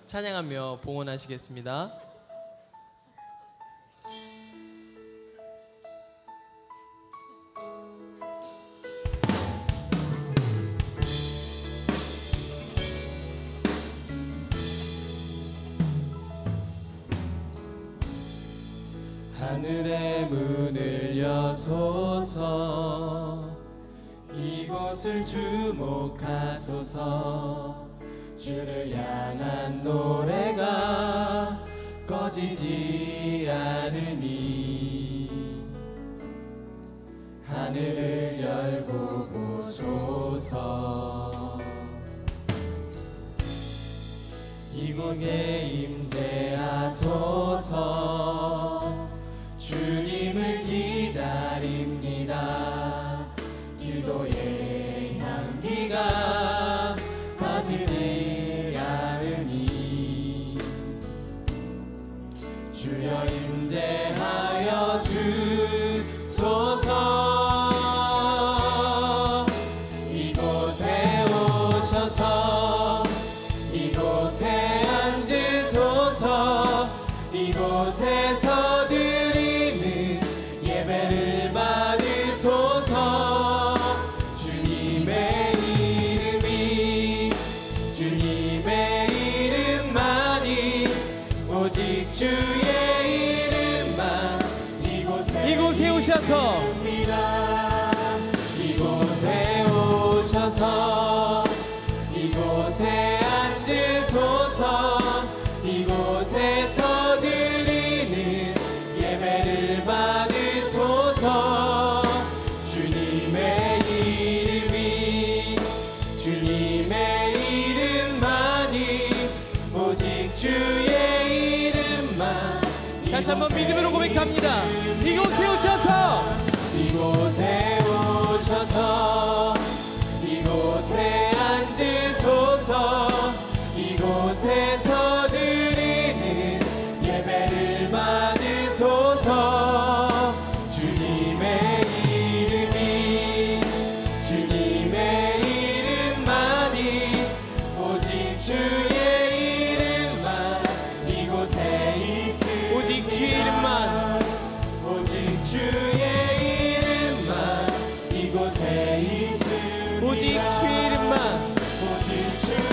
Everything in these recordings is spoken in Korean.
찬양하며 봉헌하시겠습니다. 하늘의 문을 여소서, 이곳을 주목하소서. 주를 향한 노래가 꺼지지 않으니 하늘을 열고 보소서. 이곳에 임재하소서. 주님을 기다립니다. 기도의 향기가 꺼지지 않으니 주여 임재하여 주소서. 이곳에 오셔서 이곳에 앉으소서. 이곳에서 드리는 예배를 받으소서. 주님의 이름이, 주님의 이름만이, 오직 주의 이름만 이곳에 오셔서, 이곳에 오셔서 이곳에 앉으소서. 이곳에서 드리는 예배를 받으소서. 주님의 이름이, 주님의 이름만이, 오직 주의 이름만. 다시 한번 믿음으로 고백합니다. 이곳에 오셔서, 이곳에 오셔서 이곳에 앉으소서. 이곳에서 드리는 예배를 받으소서. 주님의 이름이, 주님의 이름만이, 오직 주의 이름만 이곳에 있으리라. 오직 주의 이름만, 오직 주의 이름만 이곳에 있으리라. 오직 주의 이름만, 오직 주의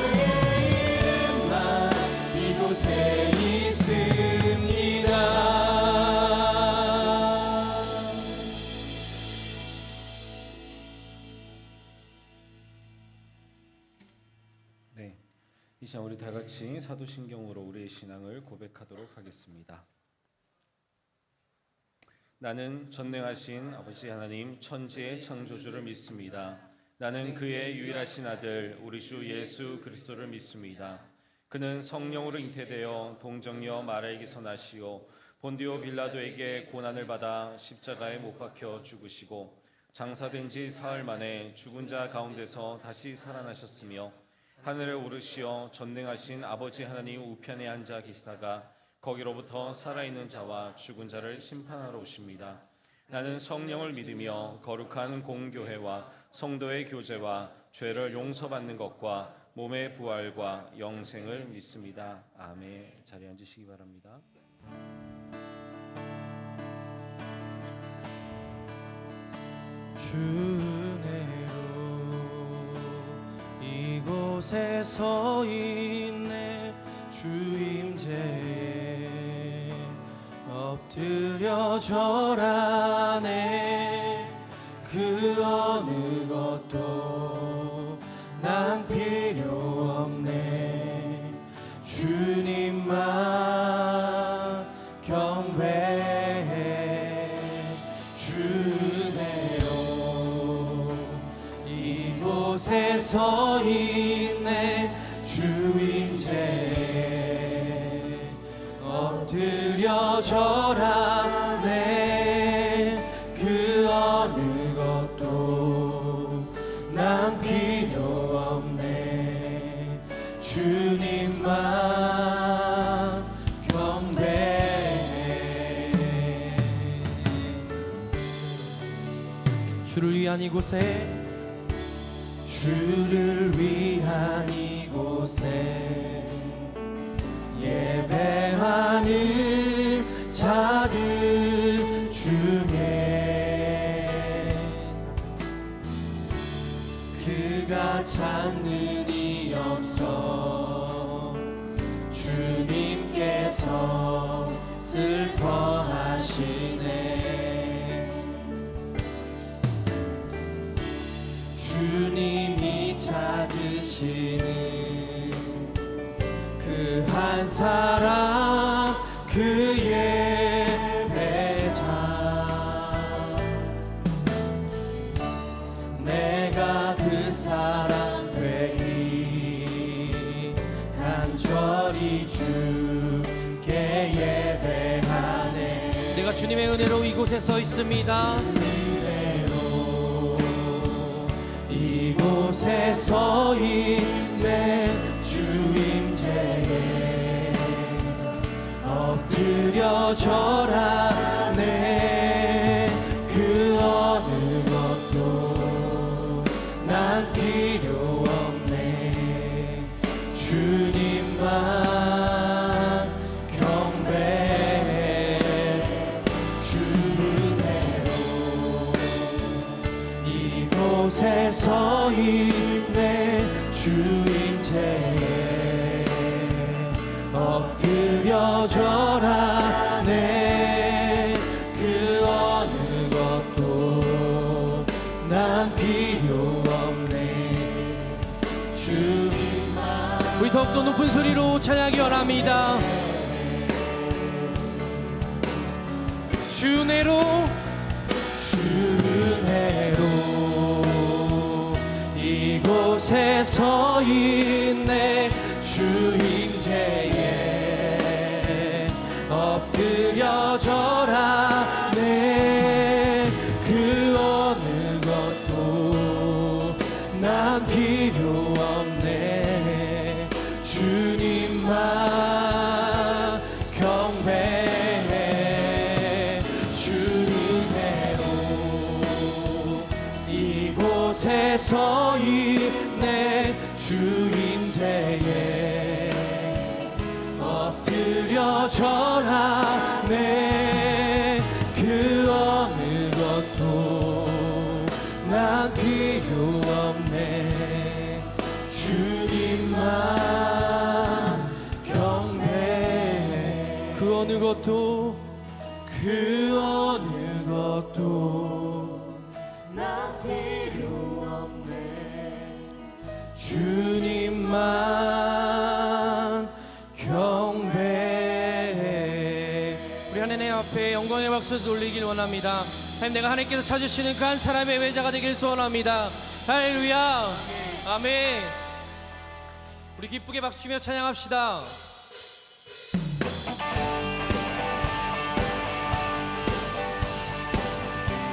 이름만 이곳에 있습니다. 네, 이 시간 우리 다 같이 사도신경으로 우리의 신앙을 고백하도록 하겠습니다. 나는 전능하신 아버지 하나님 천지의 창조주를 믿습니다. 나는 그의 유일하신 아들 우리 주 예수 그리스도를 믿습니다. 그는 성령으로 잉태되어 동정녀 마리아에게서 나시오 본디오 빌라도에게 고난을 받아 십자가에 못 박혀 죽으시고 장사된 지 사흘 만에 죽은 자 가운데서 다시 살아나셨으며 하늘에 오르시어 전능하신 아버지 하나님 우편에 앉아 계시다가 거기로부터 살아있는 자와 죽은 자를 심판하러 오십니다. 나는 성령을 믿으며 거룩한 공교회와 성도의 교제와 죄를 용서받는 것과 몸의 부활과 영생을 믿습니다. 아멘. 자리에 앉으시기 바랍니다. 주 은혜로 이곳에 서 있네. 주 임재에 엎드려 절하네. 그 어느 것도 난 필요 없네. 주님만 경배해. 주 은혜로 이곳에 서 있네. 주 임재에 엎드려 절하네. 그 어느 것도 난 필요 없네. 주님만 경배해. 주를 위한 이곳에, 주를 위한 이곳에 그 한 사람 그 예배자 내가 그 사람 되기 간절히 주께 예배하네. 내가 주님의 은혜로 이곳에 서 있습니다. 이곳에 서 있네. 주임제에 엎드려 절하네. 그 어느 것도 난 필요 없네. 주님만 경배해. 주 은혜로 이곳에 서 있네. 주임제에 엎드려 절하네. 그 어느 것도 난 필요 없네. 주님만. 우리 더욱더 높은 소리로 찬양하기 원합니다. 주 은혜로 주 은혜로 이곳에 서 있네. 주임제에 엎드려 절하네. 그 어느 것도 난 필요 없네. 주님만 경배해. 주 은혜로 이곳에 서 있네. 주임제에 엎드려 절하네. 그 어느 것도 난 필요 없네. 주님만 경배해. 그 어느 것도 그 어느 것도 난 필요 없네. 주님만 경배해. 우리 하나님 앞에 영광의 박수 돌리길 원합니다. 하나님, 내가 하나님께서 찾으시는 그 한 사람의 예배자가 되길 소원합니다. 할렐루야. 아멘. 우리 기쁘게 박수치며 찬양합시다.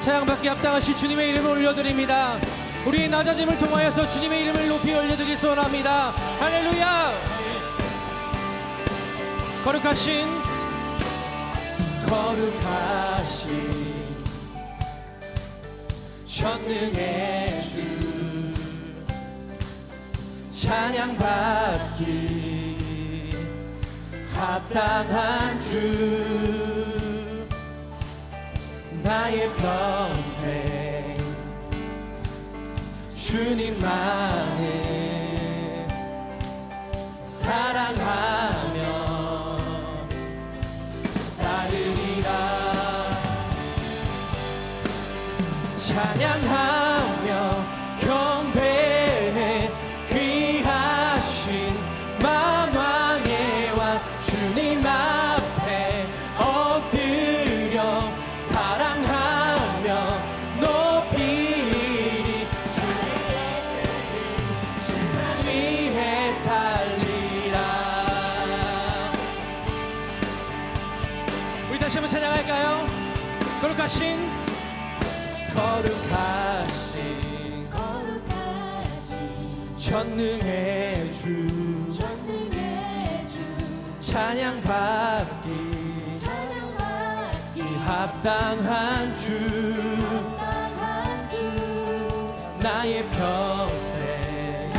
찬양받기 합당하시 주님의 이름을 올려드립니다. 우리의 낮아짐을 통하여서 주님의 이름을 높이 올려드리기 소원합니다. 할렐루야. 거룩하신 전능의 주 찬양받기 합당한 주 나의 평생 주님만을 사랑하며 따르리라. 찬양하며 경배해. 귀하신 만왕의 왕 주님 앞에 엎드려 사랑하며 높이리. 주님 위해 살리라. 우리 다시 한번 찬양할까요? 거룩하신 전능의 주 찬양받기 합당한 주 나의 평생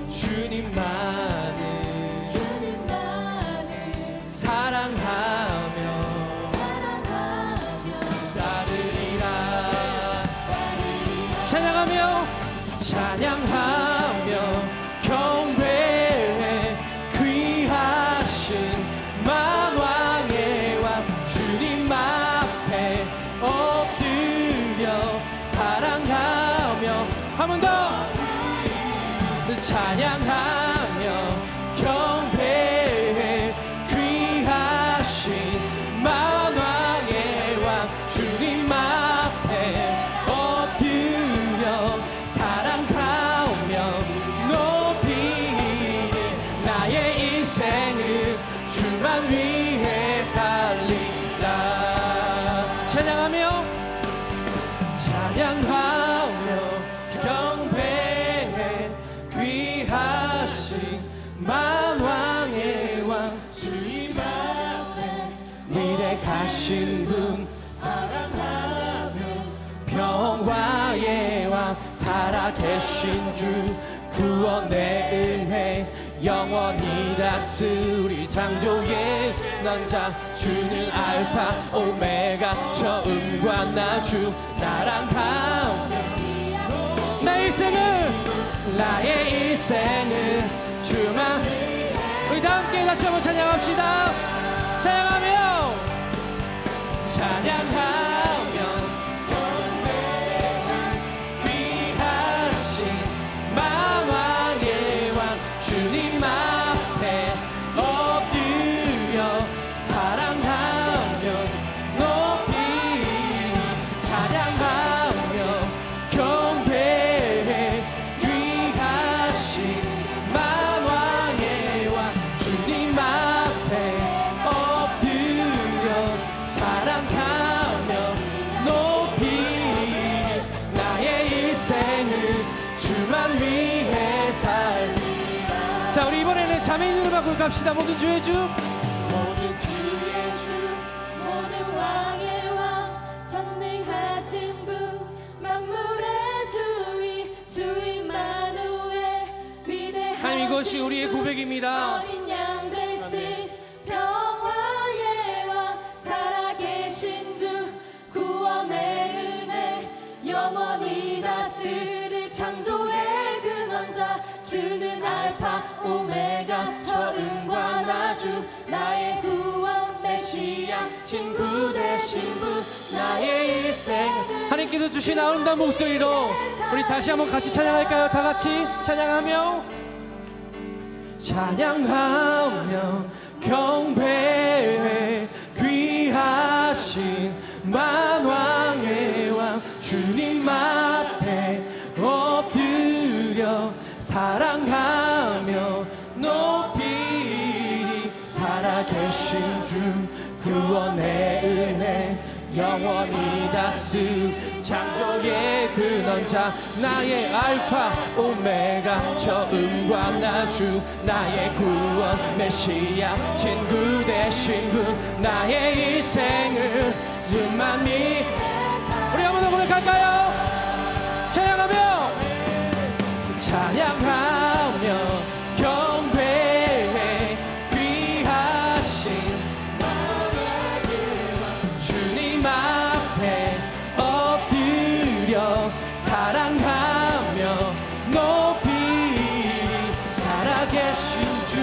주님만을 사랑하며 따르리라. 찬양하며 경배해. 귀하신 만왕의 왕 주님 앞에 엎드려 사랑하며 생을 주만 위해 살리라. 찬양하며 경배해 귀하신 만왕의 왕 주님 앞에 미래 가신 분 사랑하며 평화의 왕 살아계신 주 구원의 은혜 영원히 다스리 창조의 난자 주는 알파 오메가 처음과 나중 사랑 가운데 나의 일생을 주만. 우리 다 함께 다시 한번 찬양합시다. 찬양하며 귀하신 만왕의 왕 주님 앞에 엎드려 사랑하며 높이 찬양하며 경배해 귀하신 만왕의 왕 주님 앞에 엎드려 사랑하며 높이 나의 일생을 주만 위해 살리라. 자, 우리 이번에는 자매인으로 바꾸고 갑시다. 모든 주의 주, 모든 주의 주 모든 왕의 왕 전능하신 주 만물의 주 임마누엘 위대하신 하나님, 이것이 우리의 고백입니다. 어린 양 대신 평화의 왕 살아계신 주 구원의 은혜 영원히 다스릴 창조의 근원자 주는 알파 오메가 처음과 나중 나의 구원 메시아 친구 되신 분 나의 일생. 하나님께서 주신 아름다운 목소리로 우리 다시 한번 같이 찬양할까요? 다 같이 찬양하며 경배해 귀하신 만왕의 왕 주님 앞에 엎드려 사랑하며 높이 살아계신 주 구원의 은혜 영원히 다스 창조의 근원자 나의 알파 오메가 처음과 나중 나의 구원 메시아 친구 되신 분 나의 일생을 주만 위. 우리 한번 더 고백할까요? 찬양하며 경배해 귀하신 주님 앞에 엎드려 사랑하며 높이 살아계신 주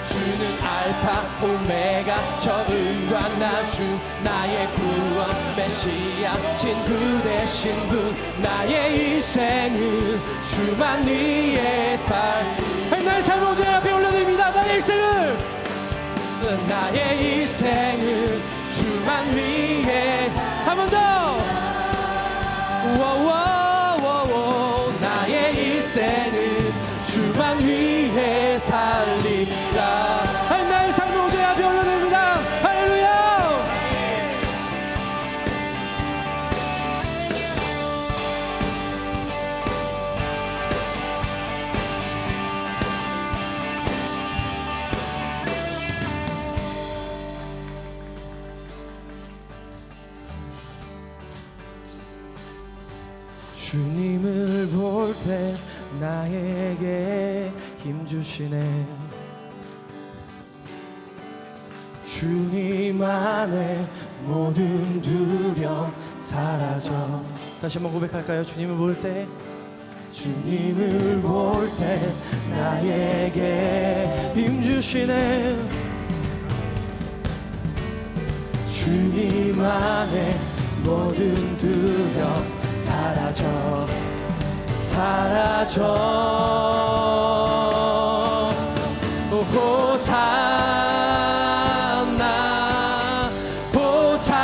주는 알파 오메가 처음과 나중 나의 구원 메시아 친구 되신 분 나의 일생을 주만 위해 나의 삶을 주 앞에 올려드립니다. 나의 일생을 주만 위해 한 번 더. 나의 일생을 주만 위해 살리라. 나의 삶을 주 앞에 올려드립니다. 할렐루야. 주님을 볼 때 나에게 힘 주시네. 주님 안에 모든 두려움 사라져. 다시 한번 고백할까요? 주님을 볼 때 주님을 볼 때 나에게 힘 주시네. 주님 안에 모든 두려움 사라져 호산나 호산나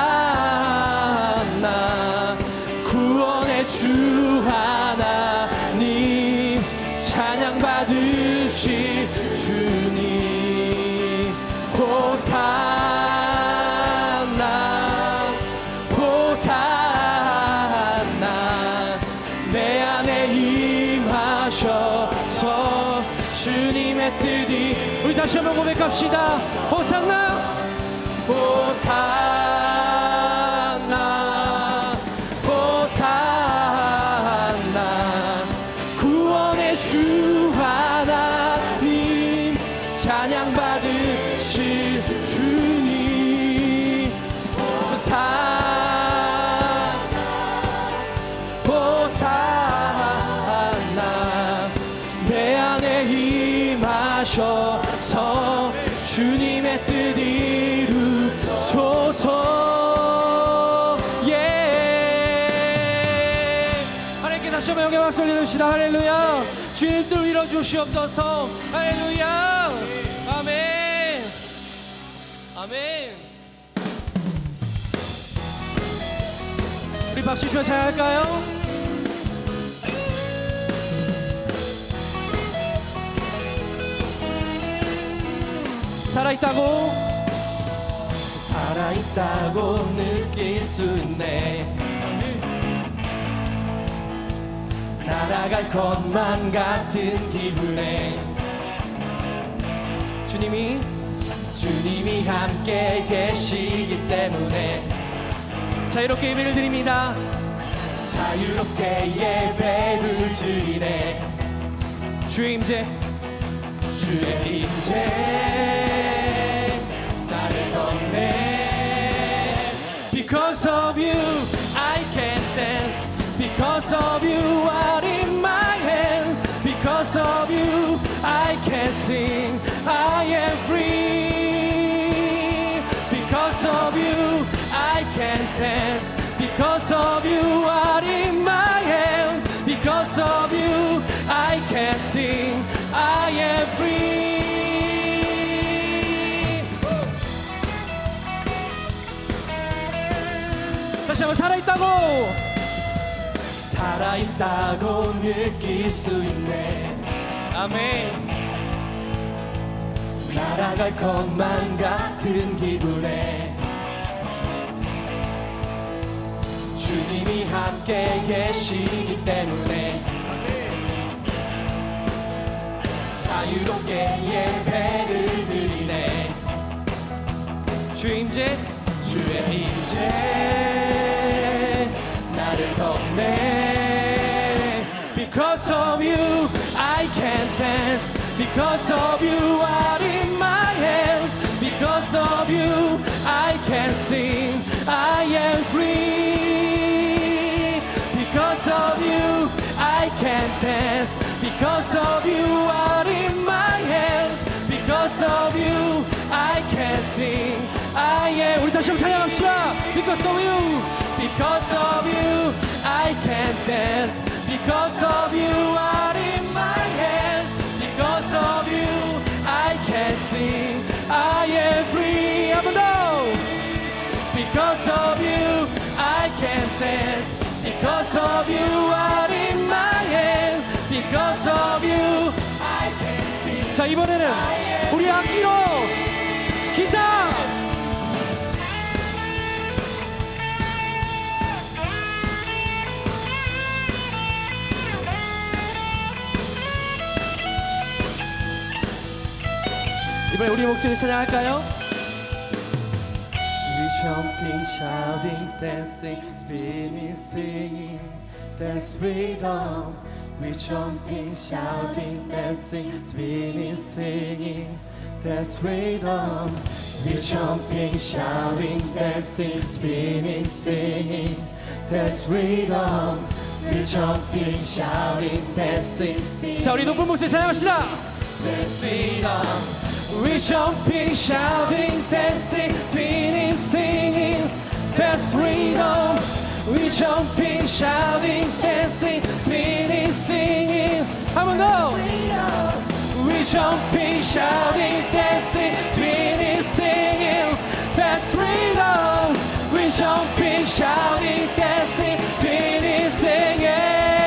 구원의 주 하나님 찬양 받으실 주님 호산나 호산나 내 안에 임하셔서 주님의 뜻이 우리 다시 한번 고백합시다. 호산나 호산나 호산나 구원의 주 하나님 찬양 받으실 주님 호산나 호산나 내 안에 임하셔서 주님의 뜻 이루소서. 예. 하나님께 다시 한번 영광 박수 올려줍시다. 할렐루야. 주님 뜻 이뤄주시옵소서. 할렐루야. 아멘. 아멘. 우리 박수 주면 잘 할까요? 살아있다고 느낄 수 있네. 날아갈 것만 같은 기분에 주님이 함께 계시기 때문에 자유롭게 예배를 드립니다. 자유롭게 예배를 드리네. 주의 임재 나를 덮네. Because of you I can dance. Because of you are in my hands. Because of you I can sing. I am free. Because of you I can dance. Because of you are in my hands. Because of you I can sing. I am free. 다시 한번 살아있다고 느낄 수 있네. 아멘. 날아갈 것만 같은 기분에 주님이 함께 계시기 때문에 자유롭게 예배를 드리네. 주의 임재 나를 덮네. Because of you I can dance. Because of you are in my hands. Because of you I can sing. I am free. Because of you I can dance. Because of you are in my hands. Because of you I can sing. I am. 우리 다시 한번 찬양합시다. Because of you. Because of you I can dance. Because of you are in my hands. Because of you I can sing. I am free. 한번 더. Because of you I can dance. Because of you are in my hands. Because of you I can sing. 자, 이번에는 우리 악기로 기타. 이번에 우리 목소리 찬양할까요? We jumping, shouting, dancing, spinning, singing. There's freedom. We jumping, shouting, dancing, spinning, singing. There's freedom. We jumping, shouting, dancing, spinning, singing. There's freedom. We jumping, shouting, dancing, spinning. 자, 우리 높은 목소리 찬양합시다. There's freedom. We jumping, shouting, dancing, spinning, singing. There's freedom. We jumping, shouting, dancing, spinning, singing. 한번 더. We jumping, shouting, dancing, spinning, singing. That's freedom. We jumping, shouting, dancing, spinning, singing.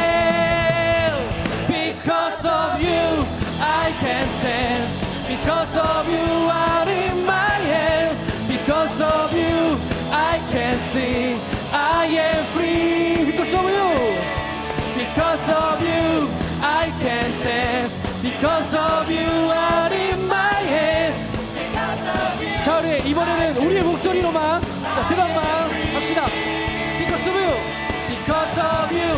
자, 드럼만 합시다. Because of you, because of you,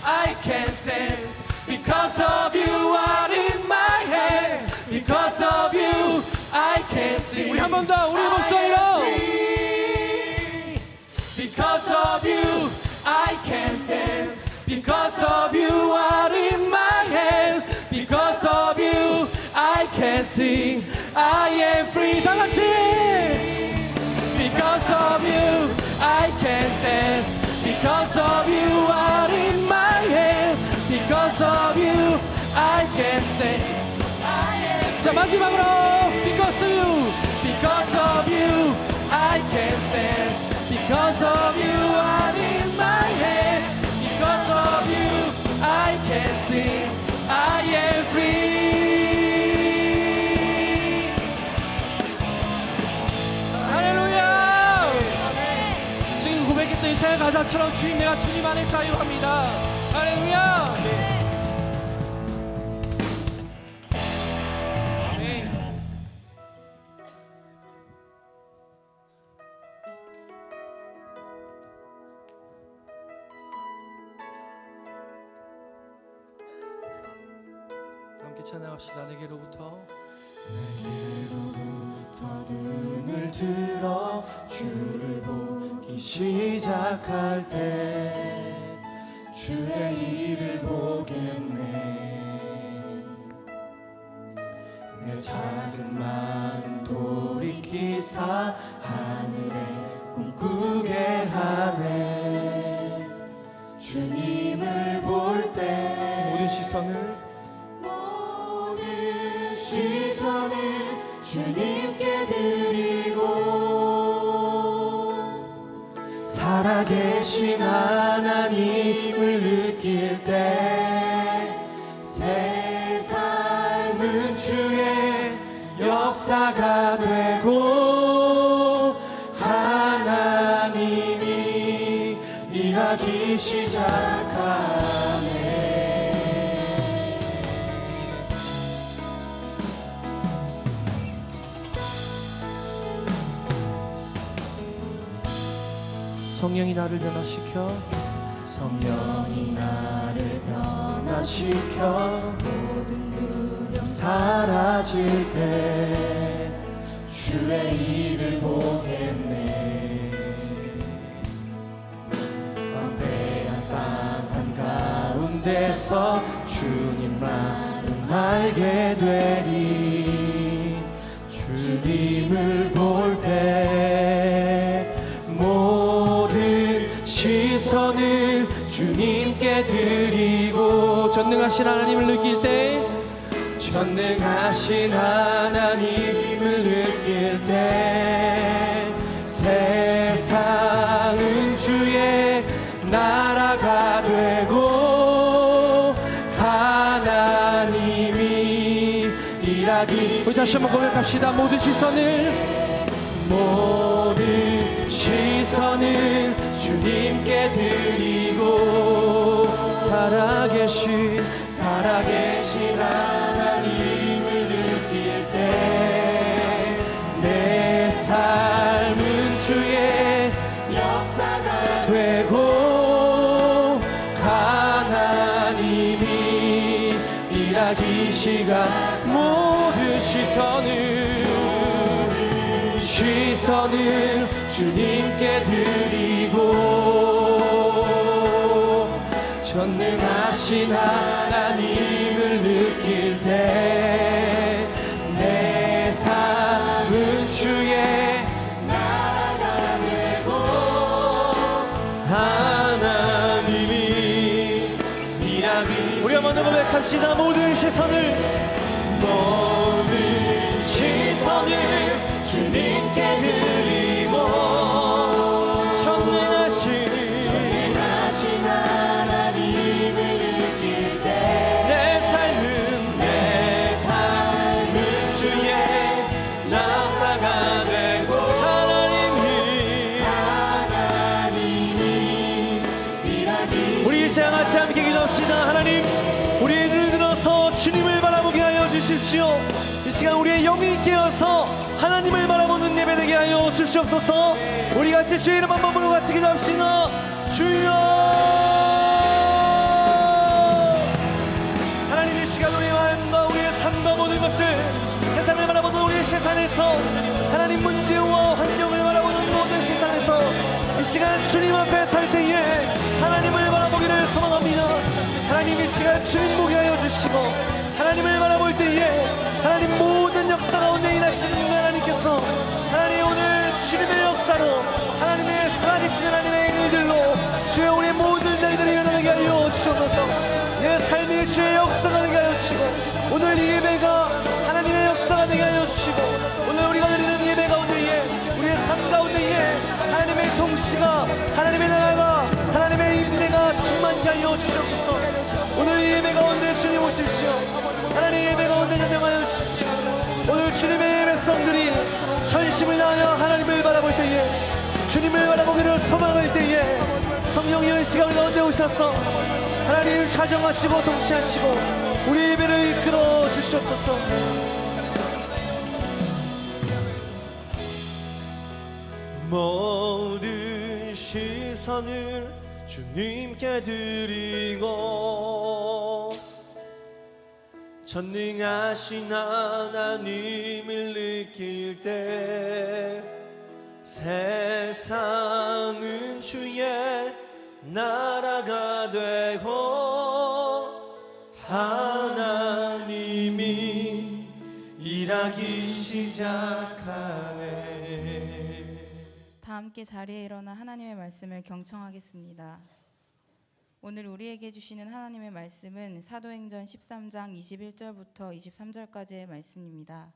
I can dance. Because of you are in my hands. Because of you, I can sing. 우리 한 번 더, 우리 목소리로. Because of you, I can dance. Because of you are in my hands. Because of you, I can sing. I am free. 다 같이. Because of you, I can dance. Because of you are in my hands. Because of you, I can sing. 자, 마지막으로. Because of you, because of you, I can dance. Because of you are in my hands. Because of you, I can sing. I am free. 할렐루야. 지금 고백했던 이사야 가사처럼 주님, 내가 주님 안에 자유합니다. 할렐루야. 아멘. 함께 찬양합시다. 내게로부터 눈을 들어 주를 보기 시작할 때 주의 일을 보겠네. 내 작은 마음 돌이키사 하늘에 꿈꾸게 하네. 주님을 볼 때 모든 시선을 주님께 드리고 살아계신 하나님을 느낄 때 새 삶은 주의 역사가 되고 하나님이 일하기 시작하네. 성령이 나를 변화시켜 성령이 나를 변화시켜 모든 두려움 사라질 때 주의 일을 보겠네. 광대한 땅 한가운데서 주님 마음 알게 되리. 주님을 볼 때 모든 시선을 주님께 드리고 전능하신 하나님을 느낄 때 전능하신 하나님을 느낄 때 세상은 주의 나라가 되고 하나님이 일하기. 우리 다시 한번 고백합시다. 모든 시선을 주님께 드리고 살아계신 하나님을 느낄 때 내 삶은 주의 역사가 되고 하나님이 일하기 시작. 모든 시선을 주님께 드리고 전능하신 하나님을 느낄 때 내 삶은 주의 나라가 되고 하나님이 일하기. 우리 한번 더 고백합시다. 모든 시선을 주님께 드리고 전능하신 하나님을 느낄 때 내 삶은 주의 역사가 되고 하나님이 일하기. 우리 이제 같이 함께 기도합시다. 하나님, 우리의 눈을 들어서 주님을 바라보게 하여 주십시오. 이 시간 우리의 영이 깨어서 하나님을 바라보는 예배 되게 하여 주시옵소서. 우리 같이 주의 이름 한번 부르고 같이 기도합시다. 주여. 하나님 이 시간 우리의 마음과 우리의 삶과 모든 것들, 세상을 바라보는 우리의 세상에서, 하나님 문제와 환경을 바라보는 모든 세상에서 이 시간 주님 앞에 설 때에 하나님을 바라보기를 소망합니다. 하나님 이 시간 주님 보게 하여 주시고, 하나님을 바라볼 때에 하나님 모든 역사 가운데 일하시는 하나님께서 하나님 오늘 주님의 역사로 하나님의 살아계신 하나님의 일들로 주여 우리 모든 자리들이 일어나게 하여 주셔서 내 삶의 주의 역사가 되게 하여 주시고, 오늘 이 예배가 하나님의 역사가 되게 하여 주시고, 오늘 우리가 드리는 예배 가운데에 우리의 삶 가운데에 하나님의 통치가, 하나님의 나라가, 하나님의 임재가 충만케 하여 주셔서 오늘 이 예배 가운데 주님 오십시오. 하나님 예배 가운데 전명하여 주십시오. 오늘 주님의 백성들이 전심을 다하여 하나님을 바라볼 때에, 주님을 바라보기를 소망할 때에 성령이 이 시간 가운데 오셔서 하나님 자정하시고 통치하시고 우리 예배를 이끌어 주시옵소서. 모든 시선을 주님께 드리고 전능하신 하나님을 느낄 때 세상은 주의 나라가 되고 하나님이 일하기 시작하네. 다 함께 자리에 일어나 하나님의 말씀을 경청하겠습니다. 오늘 우리에게 주시는 하나님의 말씀은 사도행전 13장 21절부터 23절까지의 말씀입니다.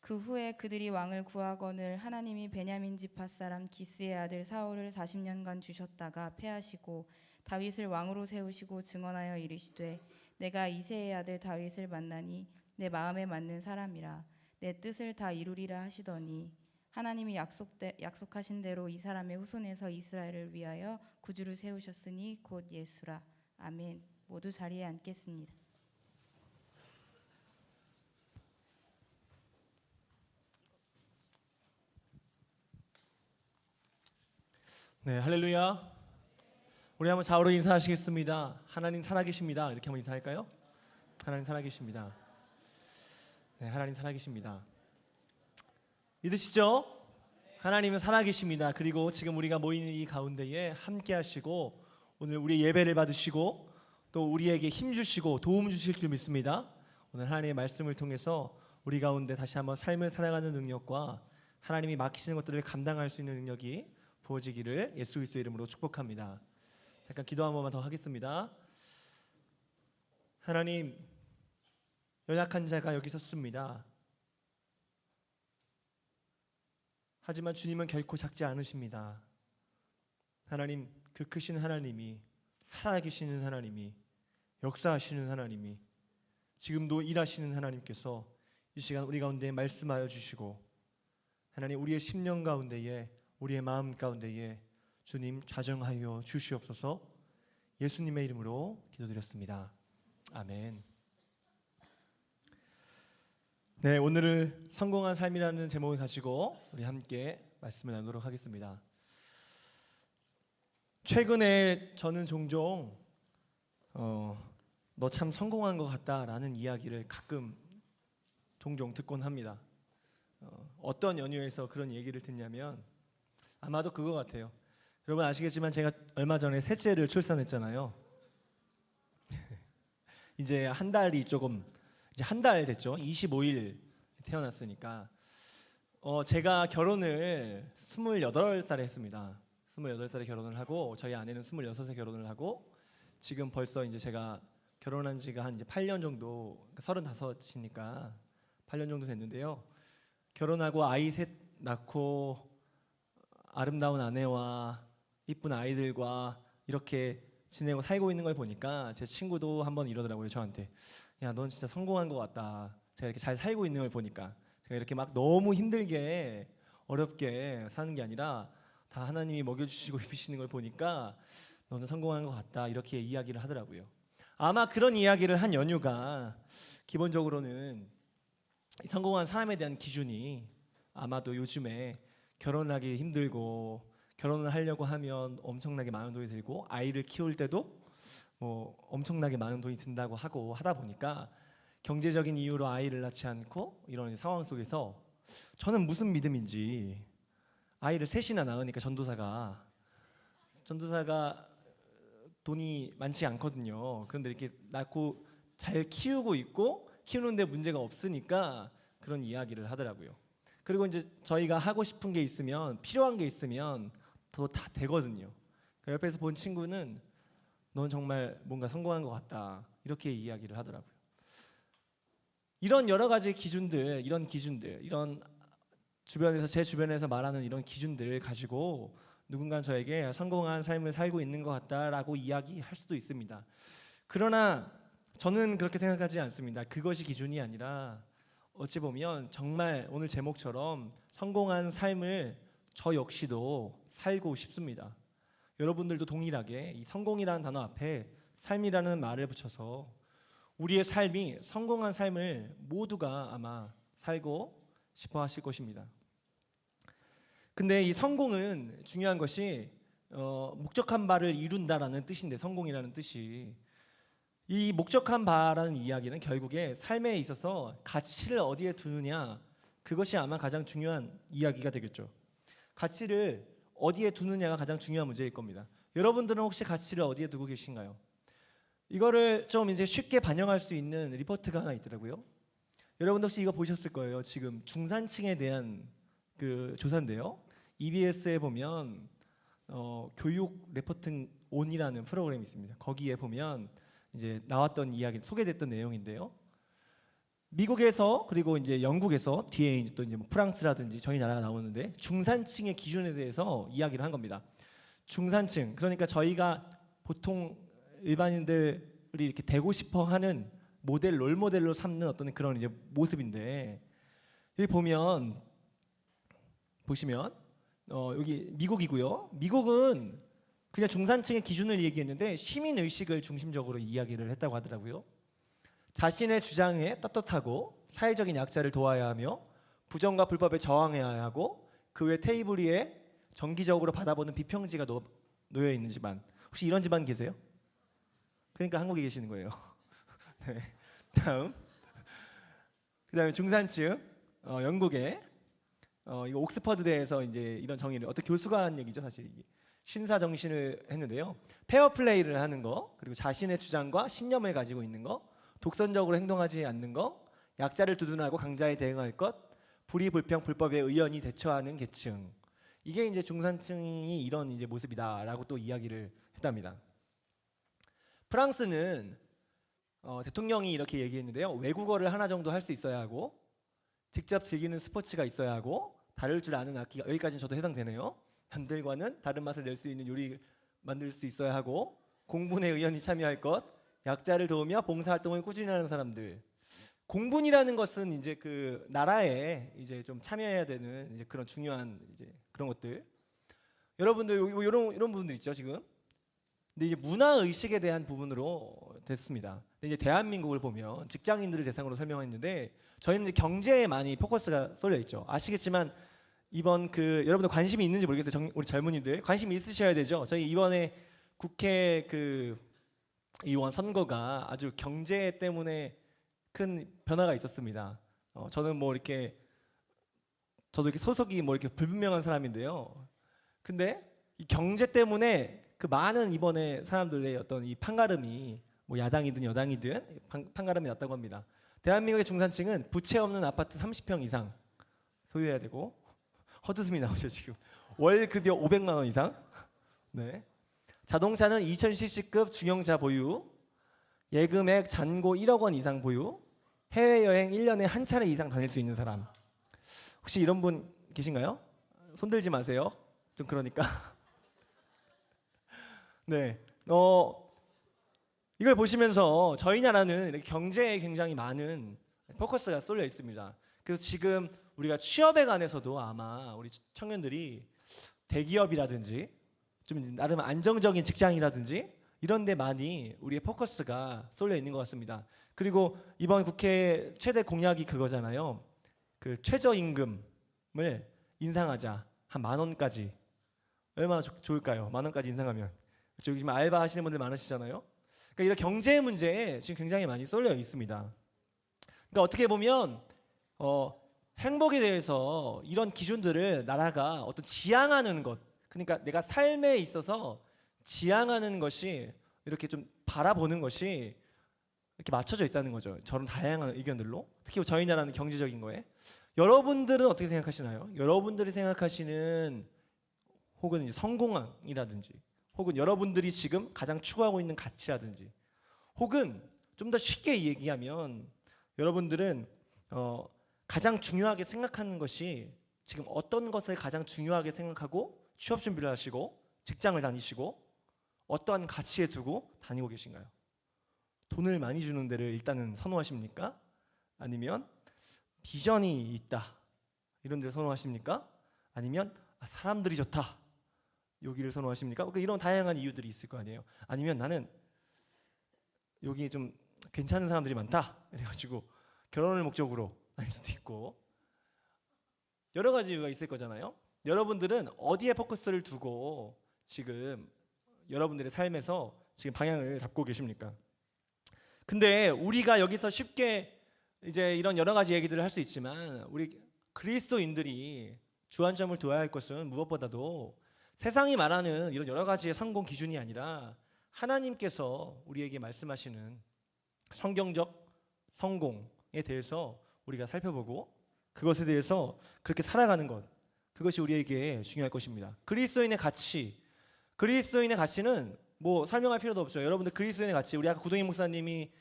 그 후에 그들이 왕을 구하거늘 하나님이 베냐민 지파 사람 기스의 아들 사울을 40년간 주셨다가 패하시고 다윗을 왕으로 세우시고 증언하여 이르시되 내가 이새의 아들 다윗을 만나니 내 마음에 맞는 사람이라 내 뜻을 다 이루리라 하시더니 하나님이 약속하신 대로 이 사람의 후손에서 이스라엘을 위하여 구주를 세우셨으니 곧 예수라. 아멘. 모두 자리에 앉겠습니다. 네, 할렐루야. 우리 한번 좌우로 인사하시겠습니다. 하나님 살아계십니다. 이렇게 한번 인사할까요? 하나님 살아계십니다. 네, 하나님 살아계십니다. 믿으시죠? 하나님은 살아계십니다. 그리고 지금 우리가 모이는 이 가운데에 함께 하시고 오늘 우리 예배를 받으시고 또 우리에게 힘 주시고 도움 주실 줄 믿습니다. 오늘 하나님의 말씀을 통해서 우리 가운데 다시 한번 삶을 살아가는 능력과 하나님이 맡기시는 것들을 감당할 수 있는 능력이 부어지기를 예수 그리스도의 이름으로 축복합니다. 잠깐 기도 한 번만 더 하겠습니다. 하나님, 연약한 자가 여기 섰습니다. 하지만 주님은 결코 작지 않으십니다. 하나님, 그 크신 하나님이, 살아계시는 하나님이, 역사하시는 하나님이, 지금도 일하시는 하나님께서 이 시간 우리 가운데 말씀하여 주시고 하나님 우리의 심령 가운데에, 우리의 마음 가운데에 주님 좌정하여 주시옵소서. 예수님의 이름으로 기도드렸습니다. 아멘. 네, 오늘은 성공한 삶이라는 제목을 가지고 우리 함께 말씀을 나누도록 하겠습니다. 최근에 저는 종종 너 참 성공한 것 같다라는 이야기를 가끔 종종 듣곤 합니다. 어떤 연유에서 그런 얘기를 듣냐면 아마도 그거 같아요. 여러분 아시겠지만 제가 얼마 전에 셋째를 출산했잖아요. 이제 한 달이 조금 이제 한 달 됐죠. 25일 태어났으니까 제가 결혼을 28살에 했습니다. 28살에 결혼을 하고 저희 아내는 26에 결혼을 하고 지금 벌써 이제 제가 결혼한 지가 한 이제 8년 정도, 35이니까 8년 정도 됐는데요. 결혼하고 아이 셋 낳고 아름다운 아내와 이쁜 아이들과 이렇게 지내고 살고 있는 걸 보니까 제 친구도 한번 이러더라고요. 저한테 야, 넌 진짜 성공한 것 같다. 제가 이렇게 잘 살고 있는 걸 보니까 제가 이렇게 막 너무 힘들게 어렵게 사는 게 아니라 다 하나님이 먹여주시고 입히시는 걸 보니까 너는 성공한 것 같다. 이렇게 이야기를 하더라고요. 아마 그런 이야기를 한 연유가 기본적으로는 이 성공한 사람에 대한 기준이 아마도 요즘에 결혼하기 힘들고 결혼을 하려고 하면 엄청나게 많은 돈이 들고 아이를 키울 때도 뭐 엄청나게 많은 돈이 든다고 하고 하다 보니까 경제적인 이유로 아이를 낳지 않고 이런 상황 속에서 저는 무슨 믿음인지 아이를 셋이나 낳으니까 전도사가 돈이 많지 않거든요. 그런데 이렇게 낳고 잘 키우고 있고 키우는데 문제가 없으니까 그런 이야기를 하더라고요. 그리고 이제 저희가 하고 싶은 게 있으면 필요한 게 있으면 더 다 되거든요. 그 옆에서 본 친구는 넌 정말 뭔가 성공한 것 같다 이렇게 이야기를 하더라고요. 이런 여러 가지 기준들, 이런 제 주변에서 말하는 이런 기준들을 가지고 누군가 저에게 성공한 삶을 살고 있는 것 같다라고 이야기할 수도 있습니다. 그러나 저는 그렇게 생각하지 않습니다. 그것이 기준이 아니라 어찌 보면 정말 오늘 제목처럼 성공한 삶을 저 역시도 살고 싶습니다. 여러분들도 동일하게 이 성공이라는 단어 앞에 삶이라는 말을 붙여서 우리의 삶이 성공한 삶을 모두가 아마 살고 싶어 하실 것입니다. 근데 이 성공은 중요한 것이 목적한 바를 이룬다라는 뜻인데, 성공이라는 뜻이 이 목적한 바라는 이야기는 결국에 삶에 있어서 가치를 어디에 두느냐, 그것이 아마 가장 중요한 이야기가 되겠죠. 가치를 어디에 두느냐가 가장 중요한 문제일 겁니다. 여러분들은 혹시 가치를 어디에 두고 계신가요? 이거를 좀 이제 쉽게 반영할 수 있는 리포트가 하나 있더라고요. 여러분도 혹시 이거 보셨을 거예요. 지금 중산층에 대한 그 조사인데요. EBS에 보면 교육 레포트 온이라는 프로그램이 있습니다. 거기에 보면 이제 나왔던 이야기, 소개됐던 내용인데요. 미국에서 그리고 이제 영국에서 뒤에 이제 또 이제 뭐 프랑스라든지 저희 나라가 나오는데 중산층의 기준에 대해서 이야기를 한 겁니다. 중산층, 그러니까 저희가 보통 일반인들이 이렇게 되고 싶어하는 모델, 롤 모델로 삼는 어떤 그런 이제 모습인데, 여기 보시면 여기 미국이고요. 미국은 그냥 중산층의 기준을 얘기했는데 시민 의식을 중심적으로 이야기를 했다고 하더라고요. 자신의 주장에 떳떳하고 사회적인 약자를 도와야 하며 부정과 불법에 저항해야 하고 그 외 테이블 위에 정기적으로 받아보는 비평지가 놓여 있는 집안. 혹시 이런 집안 계세요? 그러니까 한국에 계시는 거예요. 네. 그다음에 중산층, 영국에 이거 옥스퍼드대에서 이제 이런 정의를 어떤 교수가 한 얘기죠, 사실 이게. 신사 정신을 했는데요. 페어 플레이를 하는 거, 그리고 자신의 주장과 신념을 가지고 있는 거, 독선적으로 행동하지 않는 거, 약자를 두둔하고 강자에 대응할 것, 불의 불평 불법에 의연히 대처하는 계층. 이게 이제 중산층이 이런 이제 모습이다라고 또 이야기를 했답니다. 프랑스는 대통령이 이렇게 얘기했는데요. 외국어를 하나 정도 할 수 있어야 하고, 직접 즐기는 스포츠가 있어야 하고, 다룰 줄 아는 악기가, 여기까지는 저도 해당되네요. 남들과는 다른 맛을 낼 수 있는 요리 만들 수 있어야 하고, 공분에 의연히 참여할 것, 약자를 도우며 봉사활동을 꾸준히 하는 사람들. 공분이라는 것은 이제 그 나라에 이제 좀 참여해야 되는 이제 그런 중요한 이제 그런 것들. 여러분들 이런 부분들 있죠 지금. 근데 이제 문화 의식에 대한 부분으로 됐습니다. 근데 이제 대한민국을 보면 직장인들을 대상으로 설명했는데 저희는 이제 경제에 많이 포커스가 쏠려 있죠. 아시겠지만 이번 그 여러분들 관심이 있는지 모르겠어요. 우리 젊은이들 관심이 있으셔야 되죠. 저희 이번에 국회 그 의원 선거가 아주 경제 때문에 큰 변화가 있었습니다. 저는 뭐 이렇게 저도 이렇게 소속이 뭐 이렇게 불분명한 사람인데요. 근데 이 경제 때문에 그 많은 이번에 사람들의 어떤 이 판가름이 뭐 야당이든 여당이든 판가름이 났다고 합니다. 대한민국의 중산층은 부채 없는 아파트 30평 이상 소유해야 되고, 헛웃음이 나오죠 지금. 월 급여 500만 원 이상. 네. 자동차는 2000cc급 중형차 보유, 예금액 잔고 1억 원 이상 보유, 해외여행 1년에 한 차례 이상 다닐 수 있는 사람. 혹시 이런 분 계신가요? 손들지 마세요. 좀 그러니까. 네. 이걸 보시면서 저희 나라는 이렇게 경제에 굉장히 많은 포커스가 쏠려 있습니다. 그래서 지금 우리가 취업에 관해서도 아마 우리 청년들이 대기업이라든지 좀 나름 안정적인 직장이라든지 이런 데 많이 우리의 포커스가 쏠려 있는 것 같습니다. 그리고 이번 국회 최대 공약이 그거잖아요. 그 최저임금을 인상하자. 한 10,000원까지. 얼마나 좋을까요? 10,000원까지 인상하면. 저기 지금 알바 하시는 분들 많으시잖아요. 그러니까 이런 경제 문제에 지금 굉장히 많이 쏠려 있습니다. 그러니까 어떻게 보면 행복에 대해서 이런 기준들을 나라가 어떤 지향하는 것, 그러니까 내가 삶에 있어서 지향하는 것이 이렇게 좀 바라보는 것이 이렇게 맞춰져 있다는 거죠. 저런 다양한 의견들로, 특히 저희 나라는 경제적인 거에. 여러분들은 어떻게 생각하시나요? 여러분들이 생각하시는 혹은 이제 성공이라든지, 혹은 여러분들이 지금 가장 추구하고 있는 가치라든지, 혹은 좀 더 쉽게 얘기하면 여러분들은 가장 중요하게 생각하는 것이 지금 어떤 것을 가장 중요하게 생각하고 취업 준비를 하시고 직장을 다니시고 어떠한 가치에 두고 다니고 계신가요? 돈을 많이 주는 데를 일단은 선호하십니까? 아니면 비전이 있다 이런 데를 선호하십니까? 아니면 사람들이 좋다 여기를 선호하십니까? 그러니까 이런 다양한 이유들이 있을 거 아니에요. 아니면 나는 여기 좀 괜찮은 사람들이 많다 이래가지고 결혼을 목적으로 다닐 수도 있고 여러 가지 이유가 있을 거잖아요. 여러분들은 어디에 포커스를 두고 지금 여러분들의 삶에서 지금 방향을 잡고 계십니까? 근데 우리가 여기서 쉽게 이제 이런 여러 가지 얘기들을 할 수 있지만 우리 그리스도인들이 주안점을 둬야 할 것은 무엇보다도 세상이 말하는 이런 여러 가지의 성공 기준이 아니라 하나님께서 우리에게 말씀하시는 성경적 성공에 대해서 우리가 살펴보고 그것에 대해서 그렇게 살아가는 것, 그것이 우리에게 중요할 것입니다. 그리스도인의 가치는 뭐 설명할 필요도 없죠. 여러분들 그리스도인의 가치, 우리 아까 구동희 목사님이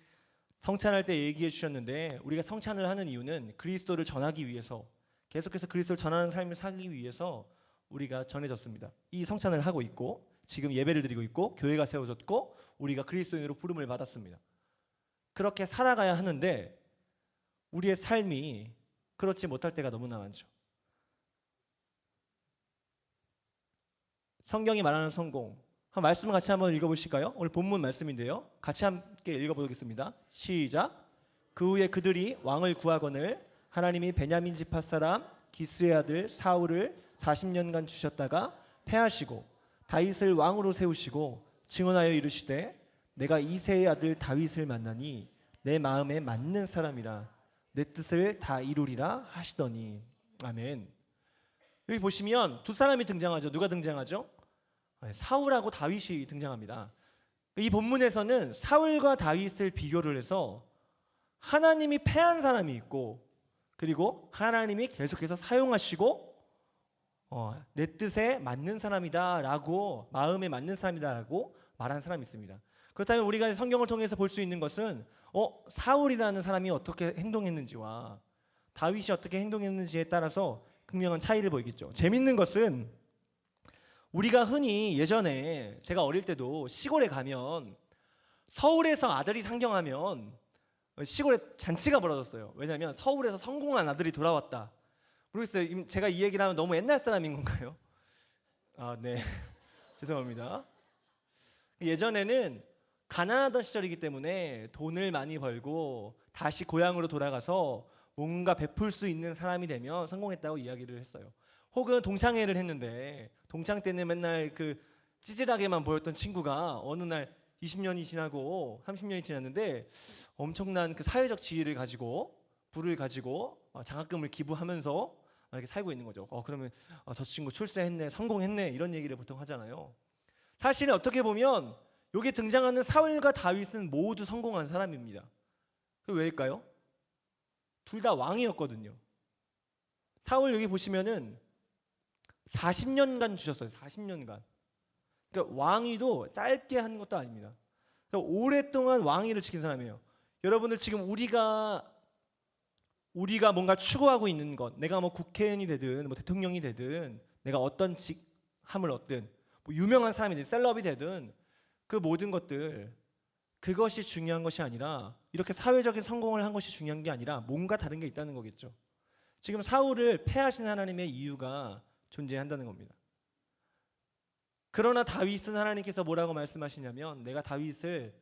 성찬할 때 얘기해 주셨는데 우리가 성찬을 하는 이유는 그리스도를 전하기 위해서, 계속해서 그리스도를 전하는 삶을 살기 위해서 우리가 전해졌습니다. 이 성찬을 하고 있고 지금 예배를 드리고 있고 교회가 세워졌고 우리가 그리스도인으로 부름을 받았습니다. 그렇게 살아가야 하는데 우리의 삶이 그렇지 못할 때가 너무나 많죠. 성경이 말하는 성공, 한 말씀을 같이 한번 읽어보실까요? 오늘 본문 말씀인데요. 같이 함께 읽어보겠습니다. 시작. 그 후에 그들이 왕을 구하거늘 하나님이 베냐민 지파 사람 기스의 아들 사울을 40년간 주셨다가 패하시고 다윗을 왕으로 세우시고 증언하여 이르시되 내가 이새의 아들 다윗을 만나니 내 마음에 맞는 사람이라 내 뜻을 다 이루리라 하시더니. 아멘. 여기 보시면 두 사람이 등장하죠. 누가 등장하죠? 사울하고 다윗이 등장합니다. 이 본문에서는 사울과 다윗을 비교를 해서 하나님이 패한 사람이 있고 그리고 하나님이 계속해서 사용하시고 내 뜻에 맞는 사람이다라고, 마음에 맞는 사람이다라고 말한 사람이 있습니다. 그렇다면 우리가 성경을 통해서 볼 수 있는 것은 사울이라는 사람이 어떻게 행동했는지와 다윗이 어떻게 행동했는지에 따라서 극명한 차이를 보이겠죠. 재밌는 것은 우리가 흔히 예전에 제가 어릴 때도 시골에 가면 서울에서 아들이 상경하면 시골에 잔치가 벌어졌어요. 왜냐하면 서울에서 성공한 아들이 돌아왔다. 모르겠어요. 제가 이 얘기를 하면 너무 옛날 사람인 건가요? 네. 죄송합니다. 예전에는 가난하던 시절이기 때문에 돈을 많이 벌고 다시 고향으로 돌아가서 뭔가 베풀 수 있는 사람이 되면 성공했다고 이야기를 했어요. 혹은 동창회를 했는데 동창 때는 맨날 그 찌질하게만 보였던 친구가 어느 날 20년이 지나고 30년이 지났는데 엄청난 그 사회적 지위를 가지고 부를 가지고 장학금을 기부하면서 이렇게 살고 있는 거죠. 그러면 저 친구 출세했네, 성공했네 이런 얘기를 보통 하잖아요. 사실은 어떻게 보면 여기 등장하는 사울과 다윗은 모두 성공한 사람입니다. 그 왜일까요? 둘 다 왕이었거든요. 사울 여기 보시면은 40년간 주셨어요. 40년간. 그러니까 왕위도 짧게 한 것도 아닙니다. 그러니까 오랫동안 왕위를 지킨 사람이에요. 여러분들 지금 우리가 뭔가 추구하고 있는 것, 내가 뭐 국회의원이 되든 뭐 대통령이 되든 내가 어떤 직함을 얻든 뭐 유명한 사람이 되든 셀럽이 되든 그 모든 것들, 그것이 중요한 것이 아니라 이렇게 사회적인 성공을 한 것이 중요한 게 아니라 뭔가 다른 게 있다는 거겠죠. 지금 사울을 패하신 하나님의 이유가 존재한다는 겁니다. 그러나 다윗은 하나님께서 뭐라고 말씀하시냐면 내가 다윗을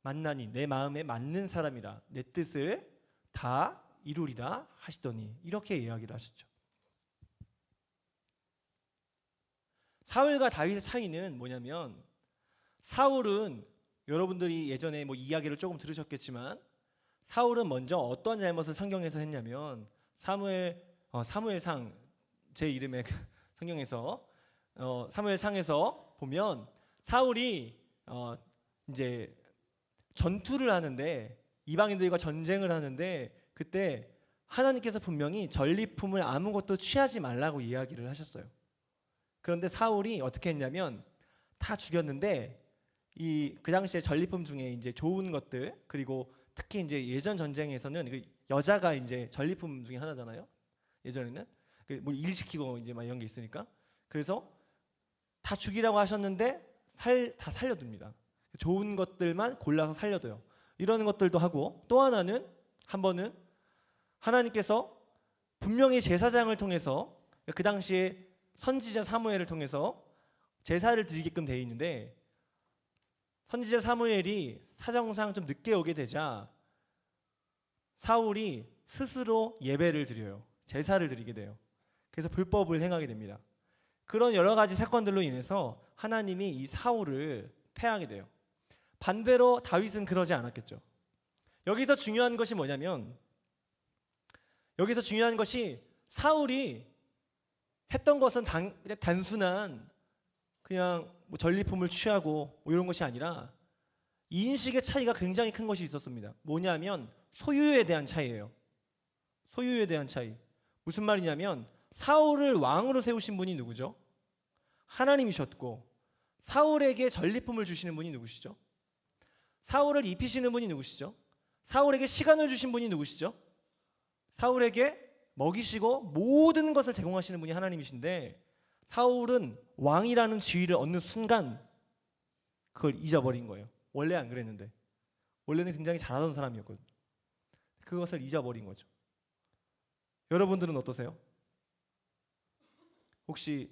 만나니 내 마음에 맞는 사람이라 내 뜻을 다 이루리라 하시더니 이렇게 이야기를 하셨죠. 사울과 다윗의 차이는 뭐냐면 사울은 여러분들이 예전에 뭐 이야기를 조금 들으셨겠지만 사울은 먼저 어떤 잘못을 성경에서 했냐면 사무엘상 제 이름의 성경에서 사무엘상에서 보면 사울이 이제 전투를 하는데 이방인들과 전쟁을 하는데 그때 하나님께서 분명히 전리품을 아무것도 취하지 말라고 이야기를 하셨어요. 그런데 사울이 어떻게 했냐면 다 죽였는데 그 당시에 전리품 중에 이제 좋은 것들 그리고 특히 이제 예전 전쟁에서는 그 여자가 이제 전리품 중에 하나잖아요. 예전에는 뭐 일 시키고 이제 막 이런 게 있으니까 그래서 다 죽이라고 하셨는데 다 살려둡니다. 좋은 것들만 골라서 살려둬요. 이런 것들도 하고 또 하나는 한 번은 하나님께서 분명히 제사장을 통해서 그 당시에 선지자 사무엘을 통해서 제사를 드리게끔 돼 있는데 선지자 사무엘이 사정상 좀 늦게 오게 되자 사울이 스스로 예배를 드려요. 제사를 드리게 돼요. 그래서 불법을 행하게 됩니다. 그런 여러 가지 사건들로 인해서 하나님이 이 사울을 패하게 돼요. 반대로 다윗은 그러지 않았겠죠. 여기서 중요한 것이 뭐냐면 여기서 중요한 것이 사울이 했던 것은 단순한 그냥 뭐 전리품을 취하고 뭐 이런 것이 아니라 인식의 차이가 굉장히 큰 것이 있었습니다. 뭐냐면 소유에 대한 차이예요. 소유에 대한 차이. 무슨 말이냐면 사울을 왕으로 세우신 분이 누구죠? 하나님이셨고 사울에게 전리품을 주시는 분이 누구시죠? 사울을 입히시는 분이 누구시죠? 사울에게 시간을 주신 분이 누구시죠? 사울에게 먹이시고 모든 것을 제공하시는 분이 하나님이신데 사울은 왕이라는 지위를 얻는 순간 그걸 잊어버린 거예요. 원래 안 그랬는데 원래는 굉장히 잘하던 사람이었거든요. 그것을 잊어버린 거죠. 여러분들은 어떠세요? 혹시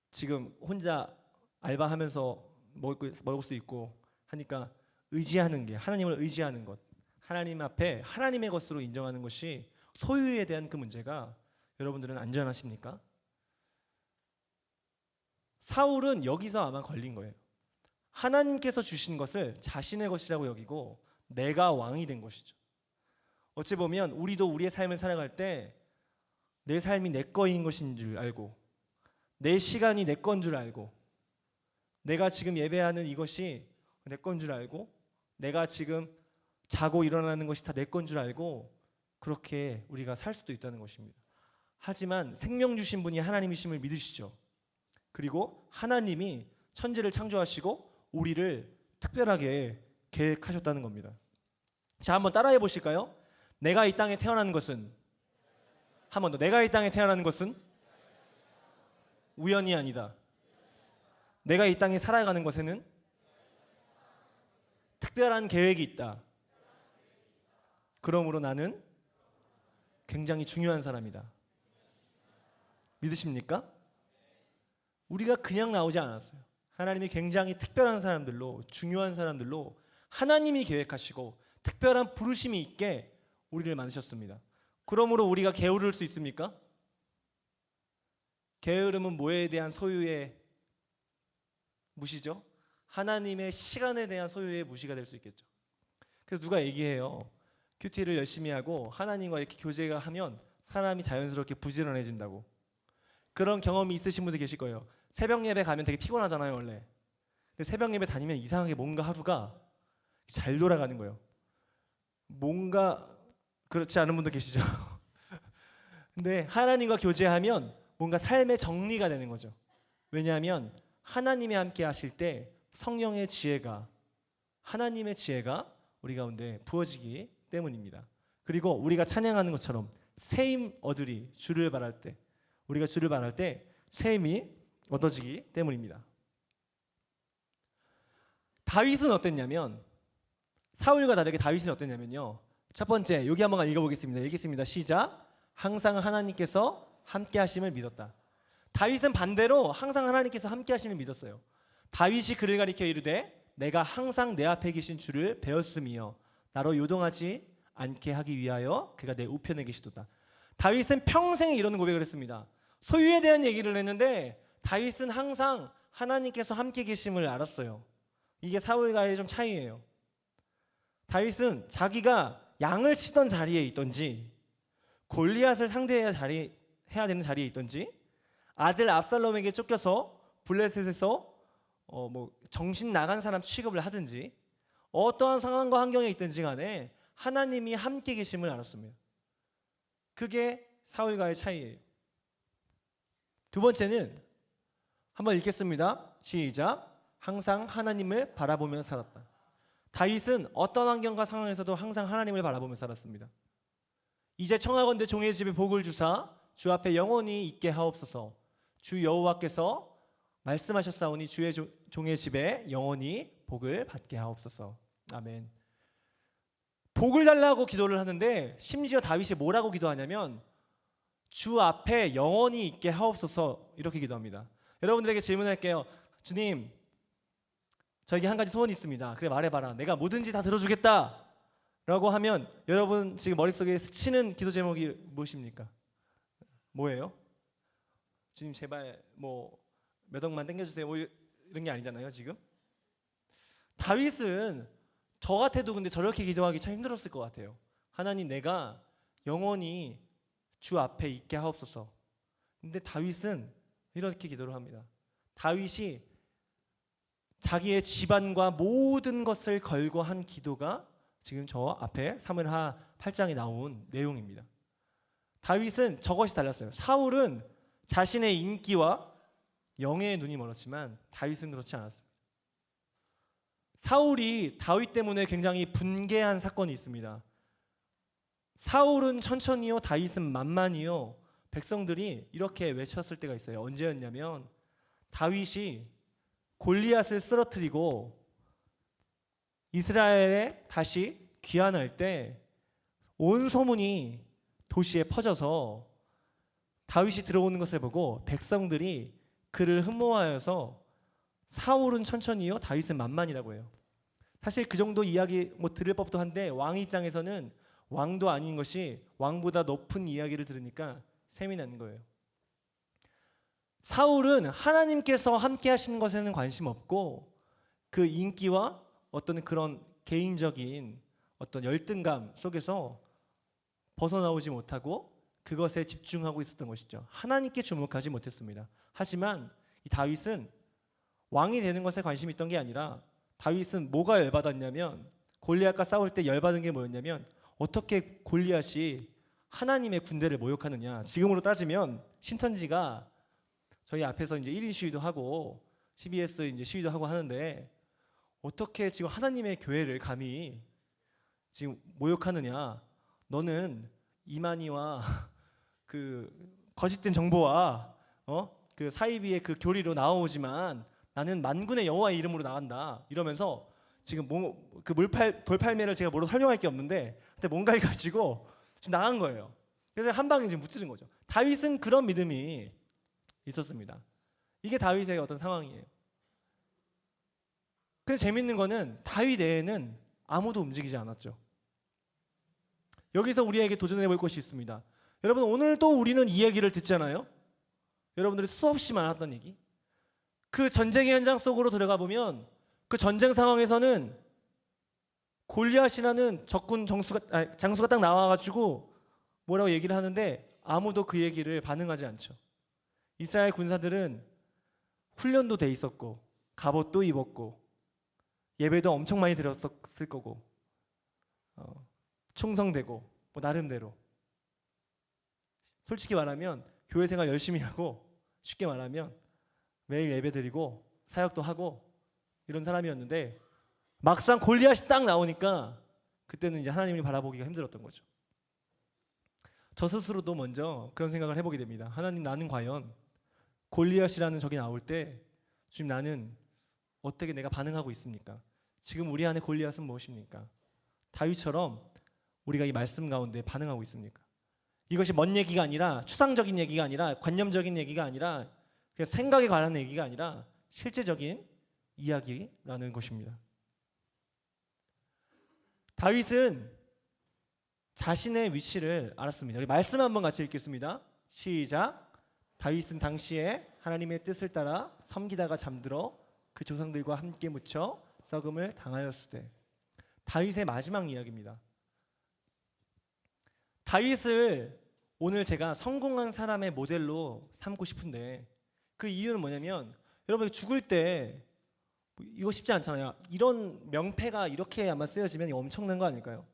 지금 혼자 알바하면서 먹을 수 있고 하니까 의지하는 게 하나님을 의지하는 것 하나님 앞에 하나님의 것으로 인정하는 것이 소유에 대한 그 문제가 여러분들은 안전하십니까? 사울은 여기서 아마 걸린 거예요. 하나님께서 주신 것을 자신의 것이라고 여기고 내가 왕이 된 것이죠. 어찌 보면 우리도 우리의 삶을 살아갈 때 내 삶이 내 거인 것인 줄 알고 내 시간이 내 건 줄 알고 내가 지금 예배하는 이것이 내 건 줄 알고 내가 지금 자고 일어나는 것이 다 내 건 줄 알고 그렇게 우리가 살 수도 있다는 것입니다. 하지만 생명 주신 분이 하나님이심을 믿으시죠. 그리고 하나님이 천지를 창조하시고 우리를 특별하게 계획하셨다는 겁니다. 자, 한번 따라해 보실까요? 내가 이 땅에 태어나는 것은 한 번 더. 내가 이 땅에 태어나는 것은 우연이 아니다. 내가 이 땅에 살아가는 것에는 특별한 계획이 있다. 그러므로 나는 굉장히 중요한 사람이다. 믿으십니까? 우리가 그냥 나오지 않았어요. 하나님이 굉장히 특별한 사람들로 중요한 사람들로 하나님이 계획하시고 특별한 부르심이 있게 우리를 만드셨습니다. 그러므로 우리가 게으를 수 있습니까? 게으름은 뭐에 대한 소유의 무시죠? 하나님의 시간에 대한 소유의 무시가 될 수 있겠죠. 그래서 누가 얘기해요. 큐티를 열심히 하고 하나님과 이렇게 교제가 하면 사람이 자연스럽게 부지런해진다고. 그런 경험이 있으신 분들 계실 거예요. 새벽 예배 가면 되게 피곤하잖아요, 원래. 근데 새벽 예배 다니면 이상하게 뭔가 하루가 잘 돌아가는 거예요. 뭔가 그렇지 않은 분도 계시죠. 근데 하나님과 교제하면 뭔가 삶의 정리가 되는 거죠. 왜냐하면 하나님이 함께 하실 때 성령의 지혜가 하나님의 지혜가 우리 가운데 부어지기 때문입니다. 그리고 우리가 찬양하는 것처럼 새 힘 얻으리 주를 바랄 때 우리가 주를 바랄 때 새 힘이 얻어지기 때문입니다. 다윗은 어땠냐면 사울과 다르게 다윗은 어땠냐면요. 첫 번째 여기 한번 읽어보겠습니다. 읽겠습니다. 시작. 항상 하나님께서 함께 하심을 믿었다. 다윗은 반대로 항상 하나님께서 함께 하심을 믿었어요. 다윗이 그를 가리켜 이르되 내가 항상 내 앞에 계신 주를 배웠으며 나로 요동하지 않게 하기 위하여 그가 내 우편에 계시도다. 다윗은 평생에 이런 고백을 했습니다. 소유에 대한 얘기를 했는데 다윗은 항상 하나님께서 함께 계심을 알았어요. 이게 사울과의 좀 차이예요. 다윗은 자기가 양을 치던 자리에 있던지 골리앗을 상대해야 되는 자리에 있던지 아들 압살롬에게 쫓겨서 블레셋에서 정신 나간 사람 취급을 하든지 어떠한 상황과 환경에 있든지 간에 하나님이 함께 계심을 알았습니다. 그게 사울과의 차이예요. 두 번째는 한번 읽겠습니다. 시작. 항상 하나님을 바라보며 살았다. 다윗은 어떤 환경과 상황에서도 항상 하나님을 바라보며 살았습니다. 이제 청하건대 종의 집에 복을 주사 주 앞에 영원히 있게 하옵소서. 주 여호와께서 말씀하셨사오니 주의 종의 집에 영원히 복을 받게 하옵소서. 아멘. 복을 달라고 기도를 하는데 심지어 다윗이 뭐라고 기도하냐면 주 앞에 영원히 있게 하옵소서 이렇게 기도합니다. 여러분들에게 질문할게요. 주님, 저에게 한 가지 소원이 있습니다. 그래 말해봐라. 내가 뭐든지 다 들어주겠다 라고 하면 여러분 지금 머릿속에 스치는 기도 제목이 무엇입니까? 뭐예요? 주님 제발 몇 억만 땡겨주세요 이런 게 아니잖아요. 지금 다윗은 저 같아도 근데 저렇게 기도하기 참 힘들었을 것 같아요. 하나님, 내가 영원히 주 앞에 있게 하옵소서. 근데 다윗은 이렇게 기도를 합니다. 다윗이 자기의 집안과 모든 것을 걸고 한 기도가 지금 저 앞에 사무엘하 8장에 나온 내용입니다. 다윗은 저것이 달랐어요. 사울은 자신의 인기와 영예의 눈이 멀었지만 다윗은 그렇지 않았습니다. 사울이 다윗 때문에 굉장히 분개한 사건이 있습니다. 사울은 천천히요, 다윗은 만만히요. 백성들이 이렇게 외쳤을 때가 있어요. 언제였냐면 다윗이 골리앗을 쓰러뜨리고 이스라엘에 다시 귀환할 때 온 소문이 도시에 퍼져서 다윗이 들어오는 것을 보고 백성들이 그를 흠모하여서 사울은 천천히요, 다윗은 만만이라고 해요. 사실 그 정도 이야기 들을 법도 한데 왕 입장에서는 왕도 아닌 것이 왕보다 높은 이야기를 들으니까 셈이 나는 거예요. 사울은 하나님께서 함께 하시는 것에는 관심 없고 그 인기와 어떤 그런 개인적인 어떤 열등감 속에서 벗어나오지 못하고 그것에 집중하고 있었던 것이죠. 하나님께 주목하지 못했습니다. 하지만 이 다윗은 왕이 되는 것에 관심이 있던 게 아니라 다윗은 뭐가 열받았냐면 골리앗과 싸울 때 열받은 게 뭐였냐면 어떻게 골리앗이 하나님의 군대를 모욕하느냐. 지금으로 따지면 신천지가 저희 앞에서 이제 1인 시위도 하고 CBS 이제 시위도 하고 하는데 어떻게 지금 하나님의 교회를 감히 지금 모욕하느냐. 너는 이만희와 그 거짓된 정보와 그 사이비의 그 교리로 나오지만 나는 만군의 여호와의 이름으로 나간다 이러면서 지금 그 돌팔매를 제가 뭐로 설명할 게 없는데 근데 뭔가를 가지고 지금 나간 거예요. 그래서 한 방에 지금 무찌른 거죠. 다윗은 그런 믿음이 있었습니다. 이게 다윗의 어떤 상황이에요. 근데 재밌는 거는 다윗 외에는 아무도 움직이지 않았죠. 여기서 우리에게 도전해 볼 것이 있습니다. 여러분, 오늘도 우리는 이 얘기를 듣잖아요. 여러분들이 수없이 많았던 얘기. 그 전쟁의 현장 속으로 들어가 보면 그 전쟁 상황에서는 골리앗이라는 적군 장수가 딱 나와가지고 뭐라고 얘기를 하는데 아무도 그 얘기를 반응하지 않죠. 이스라엘 군사들은 훈련도 돼 있었고 갑옷도 입었고 예배도 엄청 많이 드렸었을 거고 충성되고 나름대로 솔직히 말하면 교회 생활 열심히 하고 쉽게 말하면 매일 예배 드리고 사역도 하고 이런 사람이었는데 막상 골리앗이 딱 나오니까 그때는 이제 하나님을 바라보기가 힘들었던 거죠. 저 스스로도 먼저 그런 생각을 해보게 됩니다. 하나님, 나는 과연 골리앗이라는 적이 나올 때 지금 나는 어떻게 내가 반응하고 있습니까? 지금 우리 안에 골리앗은 무엇입니까? 다윗처럼 우리가 이 말씀 가운데 반응하고 있습니까? 이것이 먼 얘기가 아니라 추상적인 얘기가 아니라 관념적인 얘기가 아니라 그냥 생각에 관한 얘기가 아니라 실제적인 이야기라는 것입니다. 다윗은 자신의 위치를 알았습니다. 우리 말씀 한번 같이 읽겠습니다. 시작. 다윗은 당시에 하나님의 뜻을 따라 섬기다가 잠들어 그 조상들과 함께 묻혀 썩음을 당하였으되. 다윗의 마지막 이야기입니다. 다윗을 오늘 제가 성공한 사람의 모델로 삼고 싶은데 그 이유는 뭐냐면 여러분 죽을 때 이거 쉽지 않잖아요. 이런 명패가 이렇게 아마 쓰여지면 이거 엄청난 거 아닐까요?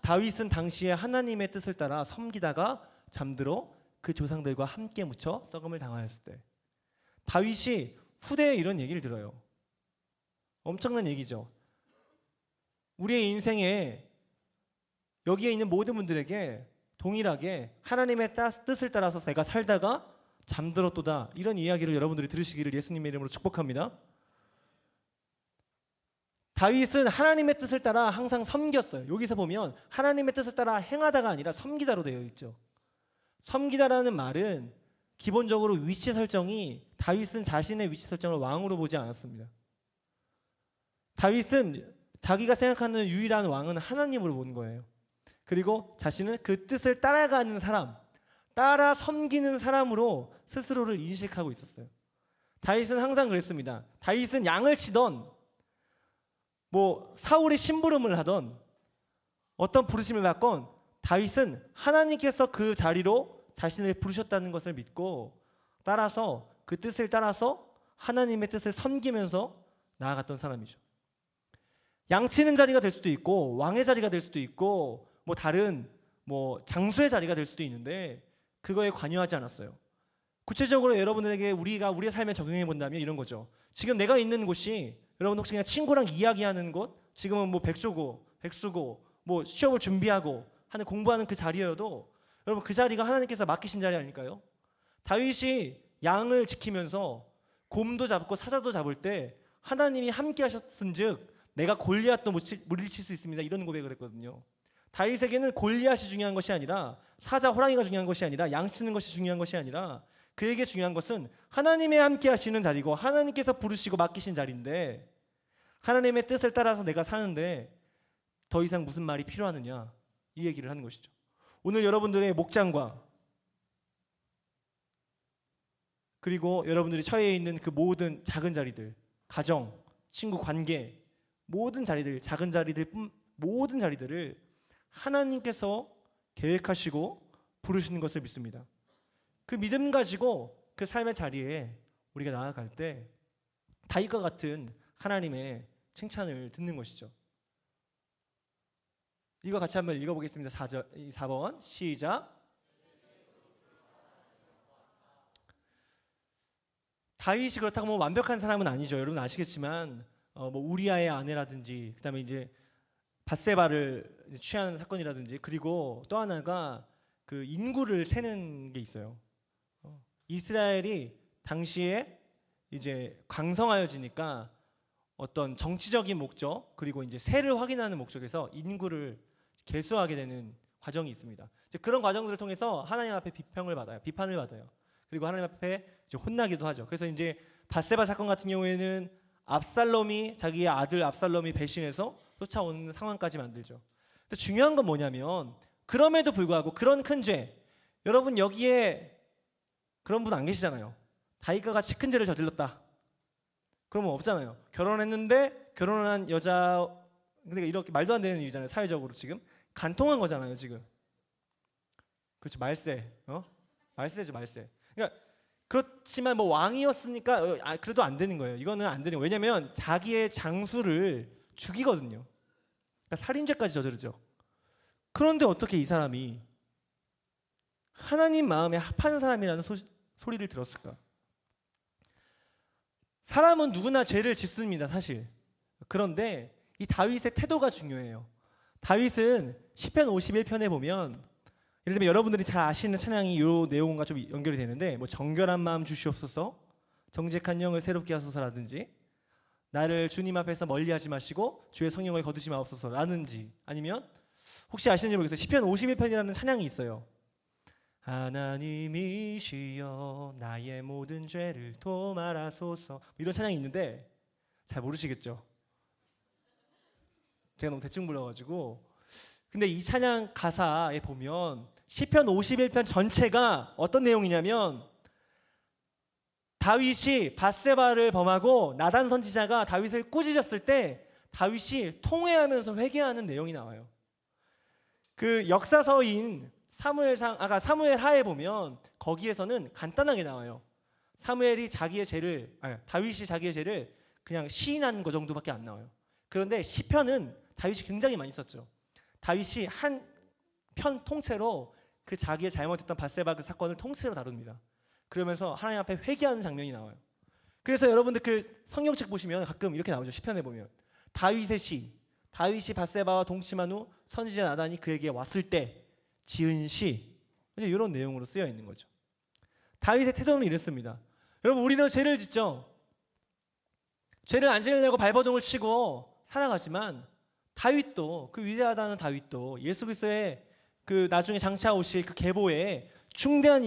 다윗은 당시에 하나님의 뜻을 따라 섬기다가 잠들어 그 조상들과 함께 묻혀 썩음을 당하였을 때. 다윗이 후대에 이런 얘기를 들어요. 엄청난 얘기죠. 우리의 인생에 여기에 있는 모든 분들에게 동일하게 하나님의 뜻을 따라서 내가 살다가 잠들었도다, 이런 이야기를 여러분들이 들으시기를 예수님의 이름으로 축복합니다. 다윗은 하나님의 뜻을 따라 항상 섬겼어요. 여기서 보면 하나님의 뜻을 따라 행하다가 아니라 섬기다로 되어 있죠. 섬기다라는 말은 기본적으로 위치 설정이, 다윗은 자신의 위치 설정을 왕으로 보지 않았습니다. 다윗은 자기가 생각하는 유일한 왕은 하나님으로 본 거예요. 그리고 자신은 그 뜻을 따라가는 사람, 따라 섬기는 사람으로 스스로를 인식하고 있었어요. 다윗은 항상 그랬습니다. 다윗은 양을 치던 사울의 심부름을 하던 어떤 부르심을 받건 다윗은 하나님께서 그 자리로 자신을 부르셨다는 것을 믿고 따라서 그 뜻을 따라서 하나님의 뜻을 섬기면서 나아갔던 사람이죠. 양치는 자리가 될 수도 있고 왕의 자리가 될 수도 있고 다른 장수의 자리가 될 수도 있는데 그거에 관여하지 않았어요. 구체적으로 여러분들에게 우리가 우리의 삶에 적용해 본다면 이런 거죠. 지금 내가 있는 곳이 여러분 혹시 그냥 친구랑 이야기하는 곳, 지금은 백수고 취업을 준비하고 하는 공부하는 그 자리여도 여러분 그 자리가 하나님께서 맡기신 자리 아닐까요? 다윗이 양을 지키면서 곰도 잡고 사자도 잡을 때 하나님이 함께 하셨은즉 내가 골리앗도 물리칠 수 있습니다, 이런 고백을 했거든요. 다윗에게는 골리앗이 중요한 것이 아니라 사자, 호랑이가 중요한 것이 아니라 양 치는 것이 중요한 것이 아니라 그에게 중요한 것은 하나님의 함께 하시는 자리고 하나님께서 부르시고 맡기신 자리인데 하나님의 뜻을 따라서 내가 사는데 더 이상 무슨 말이 필요하느냐, 이 얘기를 하는 것이죠. 오늘 여러분들의 목장과 그리고 여러분들이 처해 있는 그 모든 작은 자리들, 가정, 친구 관계, 모든 자리들, 작은 자리들, 모든 자리들을 하나님께서 계획하시고 부르시는 것을 믿습니다. 그 믿음 가지고 그 삶의 자리에 우리가 나아갈 때 다윗과 같은 하나님의 칭찬을 듣는 것이죠. 이거 같이 한번 읽어보겠습니다. 4번 시작. 다윗이 그렇다고 완벽한 사람은 아니죠. 여러분 아시겠지만 우리아의 아내라든지 그다음에 이제 밧세바를 취하는 사건이라든지, 그리고 또 하나가 그 인구를 세는 게 있어요. 이스라엘이 당시에 이제 강성하여지니까 어떤 정치적인 목적 그리고 이제 세를 확인하는 목적에서 인구를 개수하게 되는 과정이 있습니다. 이제 그런 과정들을 통해서 하나님 앞에 비판을 받아요. 그리고 하나님 앞에 이제 혼나기도 하죠. 그래서 이제 밧세바 사건 같은 경우에는 압살롬이 자기의 아들 압살롬이 배신해서 쫓아오는 상황까지 만들죠. 근데 중요한 건 뭐냐면 그럼에도 불구하고 그런 큰 죄, 여러분 여기에 그런 분 안 계시잖아요. 다윗과 같이 큰 죄를 저질렀다. 그러면 없잖아요. 결혼했는데 결혼한 여자, 근데 이렇게 말도 안 되는 일이잖아요. 사회적으로 지금 간통한 거잖아요. 지금 그렇죠. 말세죠. 그러니까 그렇지만 왕이었으니까 그래도 안 되는 거예요. 이거는 안 되는 거예요. 왜냐하면 자기의 장수를 죽이거든요. 그러니까 살인죄까지 저지르죠. 그런데 어떻게 이 사람이 하나님 마음에 합한 사람이라는 소리를 들었을까? 사람은 누구나 죄를 짓습니다, 사실. 그런데 이 다윗의 태도가 중요해요. 다윗은 시편 51편에 보면 예를 들면 여러분들이 잘 아시는 찬양이 이 내용과 좀 연결이 되는데 정결한 마음 주시옵소서, 정직한 영을 새롭게 하소서라든지, 나를 주님 앞에서 멀리하지 마시고 주의 성령을 거두지 마옵소서라든지, 아니면 혹시 아시는지 모르겠어요. 시편 51편이라는 찬양이 있어요. 하나님이시여 나의 모든 죄를 도말하소서. 이런 찬양이 있는데 잘 모르시겠죠? 제가 너무 대충 불러가지고. 근데 이 찬양 가사에 보면 시편 51편 전체가 어떤 내용이냐면 다윗이 밧세바를 범하고 나단 선지자가 다윗을 꾸짖었을 때 다윗이 통회하면서 회개하는 내용이 나와요. 그 역사서인 사무엘 하에 보면 거기에서는 간단하게 나와요. 다윗이 자기의 죄를 그냥 시인한 거 정도밖에 안 나와요. 그런데 시편은 다윗이 굉장히 많이 썼죠. 다윗이 한 편 통째로 그 자기의 잘못했던 밧세바 그 사건을 통째로 다룹니다. 그러면서 하나님 앞에 회개하는 장면이 나와요. 그래서 여러분들 그 성경책 보시면 가끔 이렇게 나오죠. 시편에 보면 다윗의 시, 다윗이 밧세바와 동침한 후 선지자 나단이 그에게 왔을 때 지은 시, 이런 내용으로 쓰여 있는 거죠. 다윗의 태도는 이랬습니다. 여러분, 우리는 죄를 짓죠. 죄를 안 지으려고 발버둥을 치고 살아가지만 다윗도, 그 위대하다는 다윗도 예수 그리스도의 그 나중에 장차 오실 그 계보에 중대한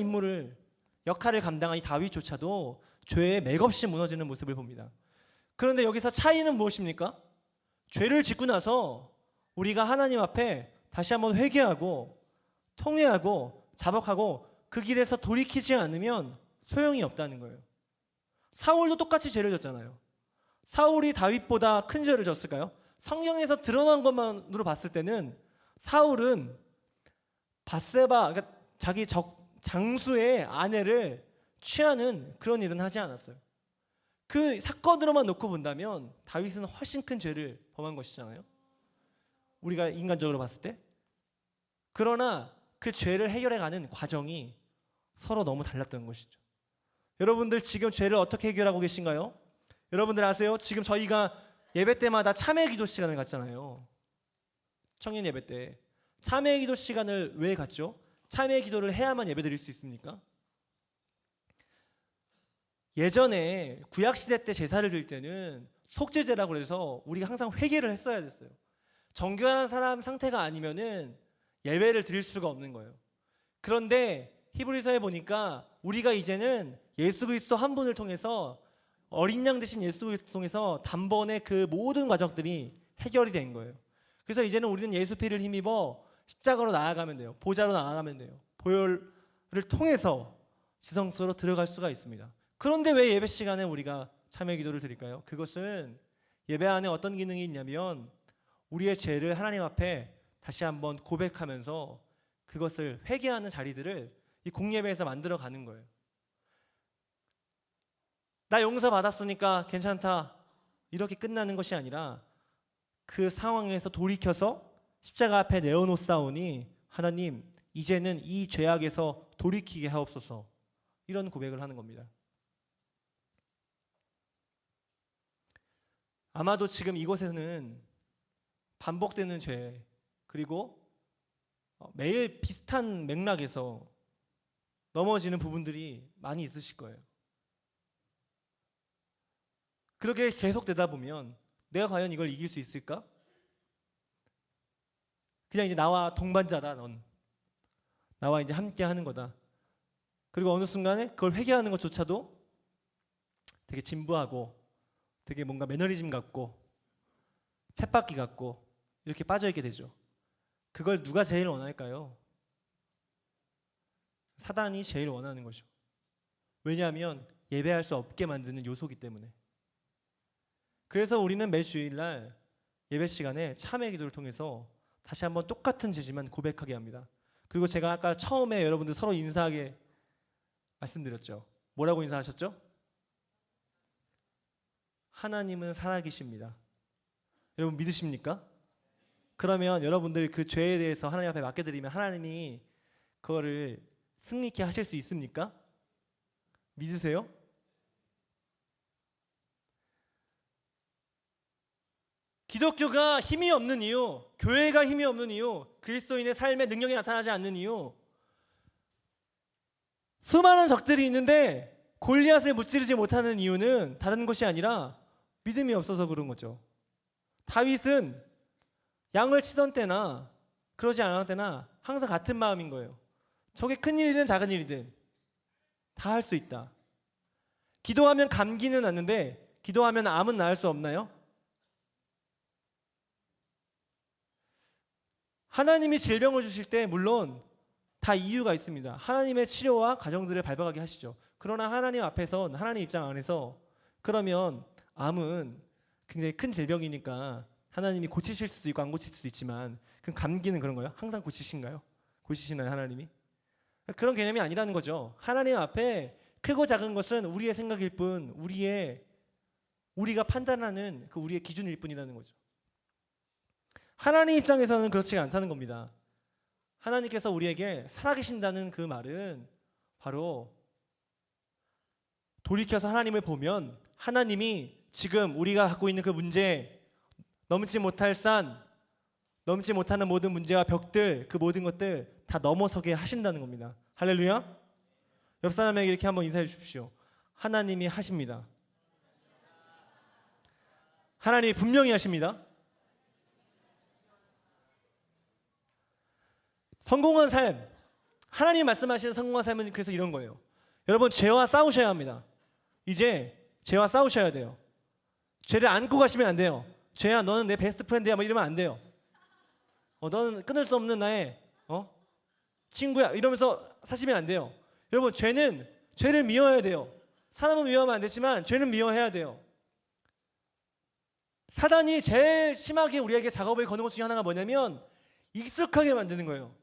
역할을 감당한 이 다윗조차도 죄에 맥없이 무너지는 모습을 봅니다. 그런데 여기서 차이는 무엇입니까? 죄를 짓고 나서 우리가 하나님 앞에 다시 한번 회개하고 통회하고 자복하고 그 길에서 돌이키지 않으면 소용이 없다는 거예요. 사울도 똑같이 죄를 졌잖아요. 사울이 다윗보다 큰 죄를 졌을까요? 성경에서 드러난 것만으로 봤을 때는 사울은 밧세바, 그러니까 자기 장수의 아내를 취하는 그런 일은 하지 않았어요. 그 사건으로만 놓고 본다면 다윗은 훨씬 큰 죄를 범한 것이잖아요. 우리가 인간적으로 봤을 때. 그러나 그 죄를 해결해가는 과정이 서로 너무 달랐던 것이죠. 여러분들 지금 죄를 어떻게 해결하고 계신가요? 여러분들 아세요? 지금 저희가 예배 때마다 참회 기도 시간을 갖잖아요. 청년 예배 때 참회 기도 시간을 왜 갖죠? 참회 기도를 해야만 예배 드릴 수 있습니까? 예전에 구약시대 때 제사를 드릴 때는 속죄제라고 해서 우리가 항상 회개를 했어야 됐어요. 정결한 사람 상태가 아니면은 예배를 드릴 수가 없는 거예요. 그런데 히브리서에 보니까 우리가 이제는 예수 그리스도 한 분을 통해서 어린 양 대신 예수 그리스도 통해서 단번에 그 모든 과정들이 해결이 된 거예요. 그래서 이제는 우리는 예수 피를 힘입어 십자가로 나아가면 돼요. 보좌로 나아가면 돼요. 보혈을 통해서 지성소로 들어갈 수가 있습니다. 그런데 왜 예배 시간에 우리가 참회 기도를 드릴까요? 그것은 예배 안에 어떤 기능이 있냐면 우리의 죄를 하나님 앞에 다시 한번 고백하면서 그것을 회개하는 자리들을 이 공예배에서 만들어 가는 거예요. 나 용서받았으니까 괜찮다 이렇게 끝나는 것이 아니라 그 상황에서 돌이켜서 십자가 앞에 내어놓사오니 하나님 이제는 이 죄악에서 돌이키게 하옵소서, 이런 고백을 하는 겁니다. 아마도 지금 이곳에서는 반복되는 죄 그리고 매일 비슷한 맥락에서 넘어지는 부분들이 많이 있으실 거예요. 그렇게 계속되다 보면 내가 과연 이걸 이길 수 있을까? 그냥 이제 나와 동반자다, 넌 나와 이제 함께 하는 거다. 그리고 어느 순간에 그걸 회개하는 것조차도 되게 진부하고 되게 뭔가 매너리즘 같고 쳇바퀴 같고 이렇게 빠져있게 되죠. 그걸 누가 제일 원할까요? 사단이 제일 원하는 거죠. 왜냐하면 예배할 수 없게 만드는 요소이기 때문에. 그래서 우리는 매 주일날 예배 시간에 참회 기도를 통해서 다시 한번 똑같은 죄지만 고백하게 합니다. 그리고 제가 아까 처음에 여러분들 서로 인사하게 말씀드렸죠. 뭐라고 인사하셨죠? 하나님은 살아계십니다. 여러분 믿으십니까? 그러면 여러분들 그 죄에 대해서 하나님 앞에 맡겨드리면 하나님이 그거를 승리케 하실 수 있습니까? 믿으세요? 기독교가 힘이 없는 이유, 교회가 힘이 없는 이유, 그리스도인의 삶에 능력이 나타나지 않는 이유, 수많은 적들이 있는데 골리앗을 무찌르지 못하는 이유는 다른 것이 아니라 믿음이 없어서 그런 거죠. 다윗은 양을 치던 때나 그러지 않았던 때나 항상 같은 마음인 거예요. 저게 큰 일이든 작은 일이든 다 할 수 있다. 기도하면 감기는 낫는데 기도하면 암은 나을 수 없나요? 하나님이 질병을 주실 때 물론 다 이유가 있습니다. 하나님의 치료와 가정들을 밟아가게 하시죠. 그러나 하나님 앞에선, 하나님 입장 안에서 그러면 암은 굉장히 큰 질병이니까 하나님이 고치실 수도 있고 안 고칠 수도 있지만, 그럼 감기는 그런가요? 항상 고치신가요? 고치시나요 하나님이? 그런 개념이 아니라는 거죠. 하나님 앞에 크고 작은 것은 우리의 생각일 뿐, 우리가 판단하는 그 우리의 기준일 뿐이라는 거죠. 하나님 입장에서는 그렇지가 않다는 겁니다. 하나님께서 우리에게 살아계신다는 그 말은 바로 돌이켜서 하나님을 보면 하나님이 지금 우리가 갖고 있는 그 문제, 넘지 못할 산, 넘지 못하는 모든 문제와 벽들, 그 모든 것들 다 넘어서게 하신다는 겁니다. 할렐루야. 옆 사람에게 이렇게 한번 인사해 주십시오. 하나님이 하십니다. 하나님이 분명히 하십니다. 성공한 삶, 하나님 말씀하시는 성공한 삶은 그래서 이런 거예요. 여러분, 죄와 싸우셔야 합니다. 이제 죄와 싸우셔야 돼요. 죄를 안고 가시면 안 돼요. 죄야, 너는 내 베스트 프렌드야, 뭐 이러면 안 돼요. 너는 끊을 수 없는 나의 친구야, 이러면서 사시면 안 돼요. 여러분, 죄를 미워해야 돼요. 사람은 미워하면 안 되지만 죄는 미워해야 돼요. 사단이 제일 심하게 우리에게 작업을 거는 것 중에 하나가 뭐냐면 익숙하게 만드는 거예요.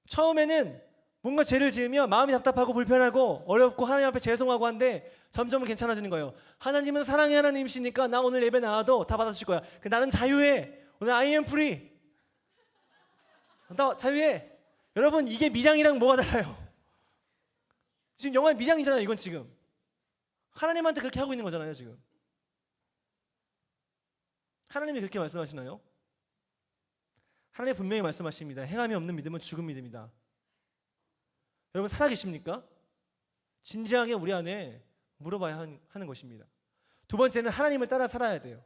처음에는 뭔가 죄를 지으면 마음이 답답하고 불편하고 어렵고 하나님 앞에 죄송하고 한데 점점 괜찮아지는 거예요. 하나님은 사랑의 하나님이시니까 나 오늘 예배 나와도 다 받아주실 거야. 나는 자유해. 오늘 I am free. 나 자유해. 여러분, 이게 밀양이랑 뭐가 달라요? 지금 영화의 밀양이잖아요. 이건 지금 하나님한테 그렇게 하고 있는 거잖아요. 지금 하나님이 그렇게 말씀하시나요? 하나님 분명히 말씀하십니다. 행함이 없는 믿음은 죽은 믿음이다. 여러분, 살아계십니까? 진지하게 우리 안에 물어봐야 하는 것입니다. 두 번째는 하나님을 따라 살아야 돼요.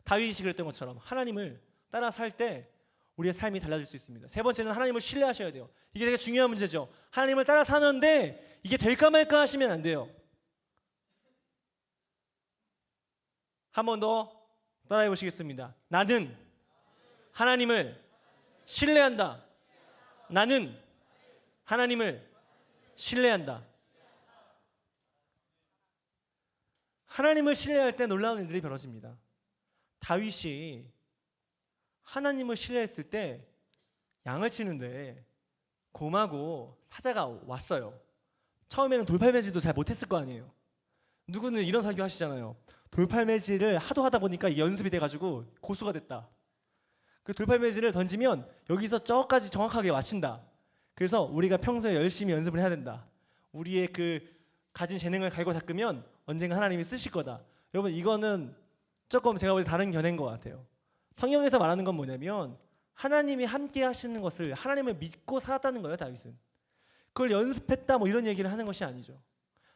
다윗이 그랬던 것처럼 하나님을 따라 살 때 우리의 삶이 달라질 수 있습니다. 세 번째는 하나님을 신뢰하셔야 돼요. 이게 되게 중요한 문제죠. 하나님을 따라 사는데 이게 될까 말까 하시면 안 돼요. 한 번 더 따라해 보시겠습니다. 나는 하나님을 신뢰한다. 나는 하나님을 신뢰한다. 하나님을 신뢰할 때 놀라운 일들이 벌어집니다. 다윗이 하나님을 신뢰했을 때 양을 치는데 곰하고 사자가 왔어요. 처음에는 돌팔매질도 잘 못했을 거 아니에요. 누구는 이런 설교 하시잖아요. 돌팔매질을 하도 하다 보니까 이게 연습이 돼가지고 고수가 됐다. 그 돌팔매질을 던지면 여기서 저까지 정확하게 맞춘다. 그래서 우리가 평소에 열심히 연습을 해야 된다. 우리의 그 가진 재능을 갈고 닦으면 언젠가 하나님이 쓰실 거다. 여러분, 이거는 조금 제가 볼 때 다른 견해인 것 같아요. 성경에서 말하는 건 뭐냐면 하나님이 함께 하시는 것을, 하나님을 믿고 살았다는 거예요. 다윗은 그걸 연습했다 뭐 이런 얘기를 하는 것이 아니죠.